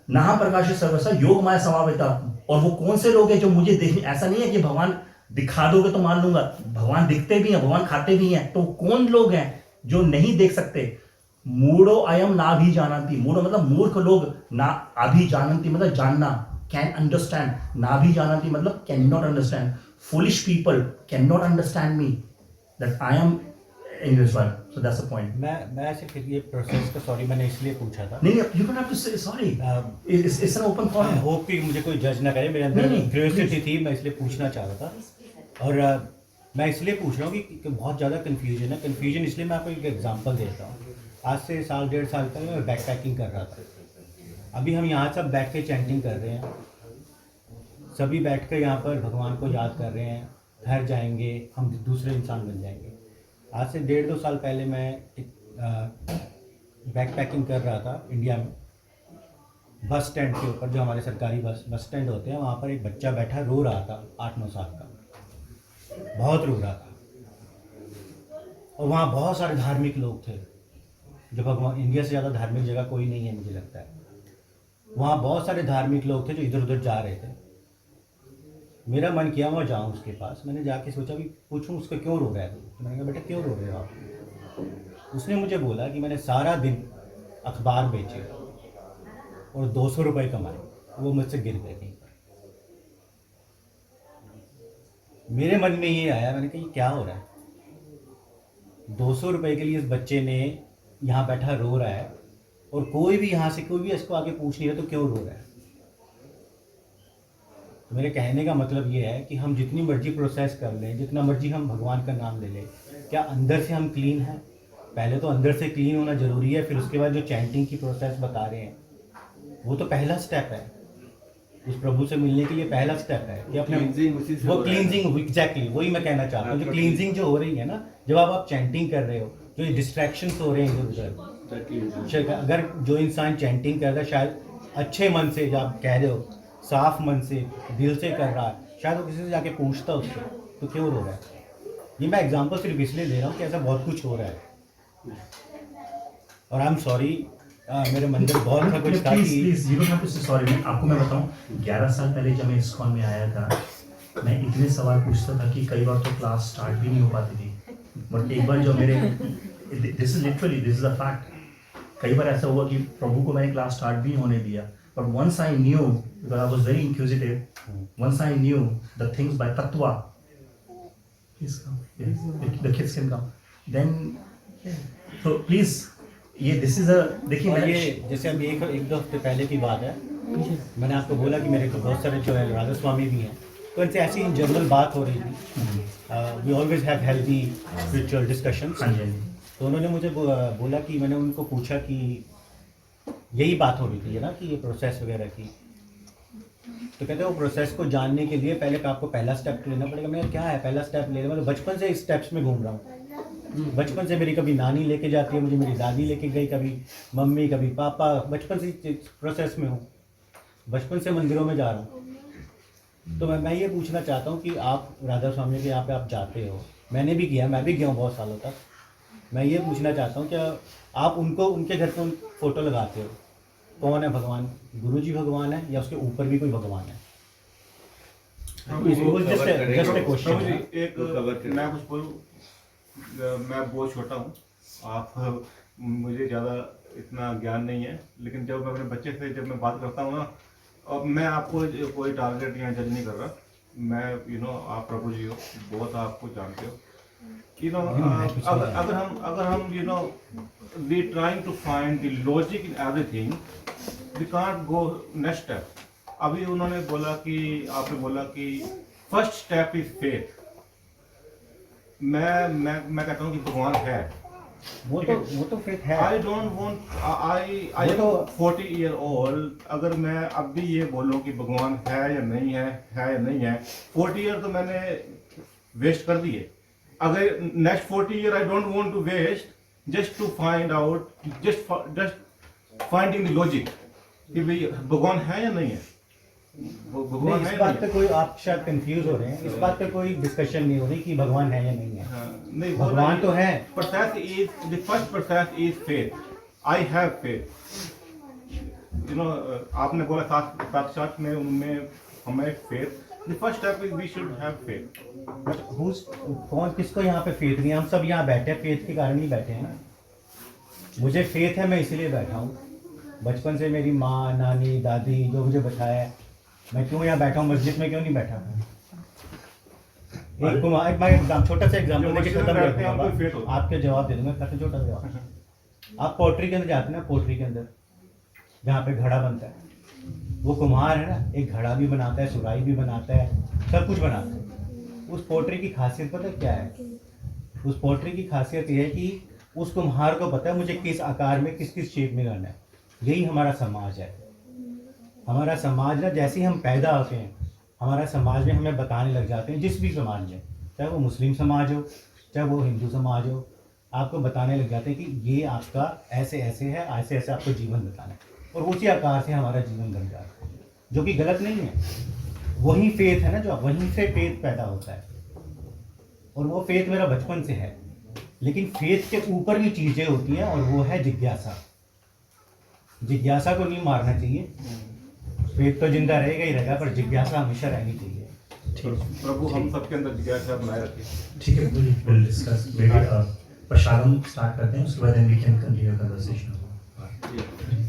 नाह प्रकाश सर्वसा योग माया समावृता। और वो कौन से लोग हैं जो मुझे देखने? ऐसा नहीं है कि भगवान दिखा दोगे तो मान लूंगा, भगवान दिखते भी हैं, भगवान खाते भी हैं। तो कौन लोग हैं जो नहीं देख सकते? मूढ़ो अयम ना भी जानती। मूढ़ो मतलब मूर्ख लोग, ना अभी जानती मतलब जानना, कैन अंडरस्टैंड। ना भी जानती मतलब can not understand. Foolish people can not understand me that I am in this world. So that's the point. मैं सिर्फ ये प्रोसेस का सॉरी मैंने इसलिए पूछा था। नहीं you don't have to say sorry, it's an open forum. I hope कि मुझे कोई जज ना करे, मेरे अंदर क्यूरियोसिटी थी, मैं इसलिए पूछना चाह रहा था। और मैं इसलिए पूछ रहा हूँ कि बहुत ज़्यादा कन्फ्यूजन है। कन्फ्यूजन इसलिए मैं आपको एक एग्जांपल देता हूँ। आज से 1.5 साल पहले मैं बैक पैकिंग कर रहा था। अभी हम यहाँ सब बैठ के चैंटिंग कर रहे हैं, सभी बैठकर यहाँ पर भगवान को याद कर रहे हैं, घर जाएंगे, हम दूसरे इंसान बन जाएंगे। आज से 1.5-2 साल पहले मैं एक बैक पैकिंग कर रहा था इंडिया में। बस स्टैंड के ऊपर, जो हमारे सरकारी बस स्टैंड होते हैं, वहाँ पर एक बच्चा बैठा रो रहा था, 8-9 साल का, बहुत रो रहा था। और वहाँ बहुत सारे धार्मिक लोग थे, जो भगवान, इंडिया से ज़्यादा धार्मिक जगह कोई नहीं है मुझे लगता है। वहाँ बहुत सारे धार्मिक लोग थे जो इधर उधर जा रहे थे। मेरा मन किया मैं जाऊँ उसके पास। मैंने जाके सोचा भी पूछूं उसको क्यों रो रहा है। तो मैंने कहा बेटा क्यों रो रहे हो आप। उसने मुझे बोला कि मैंने सारा दिन अखबार बेचे और 200 रुपये कमाए, वो मुझसे गिर गए कहीं पर। मेरे मन में ये आया, मैंने कहा ये क्या हो रहा है। 200 रुपये के लिए इस बच्चे ने यहाँ बैठा रो रहा है, और कोई भी यहाँ से कोई भी इसको आगे पूछ नहीं रहा तो क्यों रो रहा है। तो मेरे कहने का मतलब ये है कि हम जितनी मर्जी प्रोसेस कर लें, जितना मर्जी हम भगवान का नाम ले लें, क्या अंदर से हम क्लीन हैं? पहले तो अंदर से क्लीन होना ज़रूरी है, फिर उसके बाद जो चैंटिंग की प्रोसेस बता रहे हैं वो तो पहला स्टेप है। उस प्रभु से मिलने के लिए पहला स्टेप है कि अपने वो क्लींजिंग, एग्जैक्टली वही मैं कहना चाहता हूँ। जो क्लींजिंग जो हो रही है ना, जब आप चैंटिंग कर रहे हो, जो डिस्ट्रैक्शंस हो रहे हैं इधर उधर, अगर जो इंसान चैंटिंग कर रहा है शायद अच्छे मन से, जब आप कह रहे हो साफ मन से, दिल से कर रहा है, शायद वो किसी से जाके पूछता उसको तो क्यों रो रहा है। ये मैं एग्जांपल सिर्फ इसलिए दे रहा हूँ कि ऐसा बहुत कुछ हो रहा है। और आई एम सॉरी, मेरे मन में बहुत था कुछ था कि please you don't have to say sorry. आपको मैं बताऊं, 11 साल पहले जब मैं इस्कॉन में आया था, मैं इतने सवाल पूछता था कि कई बार तो क्लास स्टार्ट भी नहीं हो पाती थी। बट एक बार जो मेरे, this is literally, this is a fact, कई बार ऐसा हुआ कि प्रभु को मैंने क्लास स्टार्ट भी होने दिया। But once I knew, because I was very inquisitive, once I knew the things by Tattva, please come, yes, the kids can come. Then, so please, this is a, देखिए और मैं ये जैसे अभी एक दो हफ्ते पहले की बात है, मैंने आपको बोला कि मेरे को बहुत सारे जो है राधा स्वामी भी हैं, तो इनसे ऐसी इन जनरल बात हो रही थी। We always have healthy spiritual discussions. हाँ जी, हाँ जी। तो उन्होंने मुझे बोला कि मैंने उनको पूछा कि यही बात हो रही थी ना कि ये प्रोसेस वगैरह की, तो कहते हैं वो प्रोसेस को जानने के लिए पहले आपको पहला स्टेप लेना पड़ेगा। मैंने क्या है पहला स्टेप लेना, मतलब बचपन से इस स्टेप्स में घूम रहा हूँ। बचपन से मेरी कभी नानी लेके जाती है मुझे, मेरी दादी लेके गई, कभी मम्मी, कभी पापा, बचपन से इस प्रोसेस में हूँ, बचपन से मंदिरों में जा रहा हूँ। तो मैं ये पूछना चाहता हूँ कि आप राधा स्वामी के यहाँ पे आप जाते हो, मैंने भी किया, मैं भी गया हूँ बहुत सालों तक। मैं ये पूछना चाहता हूँ कि आप उनको उनके घर पे फोटो लगाते हो, कौन है भगवान? गुरु जी भगवान है या उसके ऊपर भी कोई भगवान है? एक मैं कुछ बोलूँ, मैं बहुत छोटा हूँ, आप मुझे ज़्यादा इतना ज्ञान नहीं है, लेकिन जब मैं अपने बच्चे से जब मैं बात करता हूँ ना, अब मैं आपको कोई टारगेट या जज नहीं कर रहा, मैं आप प्रभु जी हो, बहुत आपको जानते हो, अगर हम we trying to find the logic in everything, we can't go next step. अभी उन्होंने बोला कि आपने बोला कि फर्स्ट स्टेप इज फेथ। मैं कहता हूँ कि भगवान है, वो तो फेथ है। आई डोंट वांट, आई तो 40 ईयर ओल्ड, अगर मैं अब भी ये बोलूँ कि भगवान है या नहीं है या नहीं है, 40 ईयर तो मैंने वेस्ट कर दिए। अगर next 40 year I don't want to waste just to find out, just finding the logic कि भाई भगवान है या नहीं है। भगवान इस है बात पे कोई, आप शायद कंफ्यूज हो रहे हैं, इस बात पे कोई डिस्कशन नहीं हो रही कि भगवान है या नहीं है। नहीं, भगवान तो है। Process is, the first process is faith. I have faith. आपने बोला साक्षात में उनमें हमें faith, the first step is we should have faith. कौन किसको यहाँ पे फेथ नहीं है? हम सब यहाँ बैठे हैं फेथ के कारण ही बैठे हैं ना। मुझे फेथ है, मैं इसीलिए बैठा हूँ। बचपन से मेरी माँ, नानी, दादी जो मुझे बताया है, मैं क्यों यहाँ बैठा हूँ, मस्जिद में क्यों नहीं बैठा? एक छोटा सा एग्जाम्पल देके खत्म करते हैं, आपके जवाब दे दूंगा, काफी छोटा जवाब। आप पोट्री के अंदर जाते हैं ना, पोट्री के अंदर जहाँ पे घड़ा बनता है, वो कुम्हार है ना, एक घड़ा भी बनाता है, सुराही भी बनाता है, सब कुछ बनाता है। उस पोट्री की खासियत पता है क्या है? उस पोट्री की खासियत ये है कि उस कुम्हार को पता है मुझे किस आकार में, किस किस शेप में करना है। यही हमारा समाज है। हमारा समाज ना, जैसे ही हम पैदा होते हैं हमारा समाज में हमें बताने लग जाते हैं, जिस भी समाज में, चाहे वो मुस्लिम समाज हो चाहे वो हिंदू समाज हो, आपको बताने लग जाते हैं कि ये आपका ऐसे ऐसे है, ऐसे ऐसे आपको जीवन बताना है, और उसी आकार से हमारा जीवन बन जाता है, जो कि गलत नहीं है। वही फेथ है ना, जो वहीं से फेथ पैदा होता है, और वो फेथ मेरा बचपन से है। लेकिन फेथ के ऊपर भी चीज़ें होती हैं, और वो है जिज्ञासा। जिज्ञासा को नहीं मारना चाहिए। फेथ तो जिंदा रहेगा ही रहेगा, पर जिज्ञासा हमेशा रहनी चाहिए। प्रभु हम सबके अंदर जिज्ञासा बनाए रखे। ठीक है, we'll discuss maybe प्रशांत स्टार्ट करते हैं, उसके बाद then we can continue conversation. Yeah.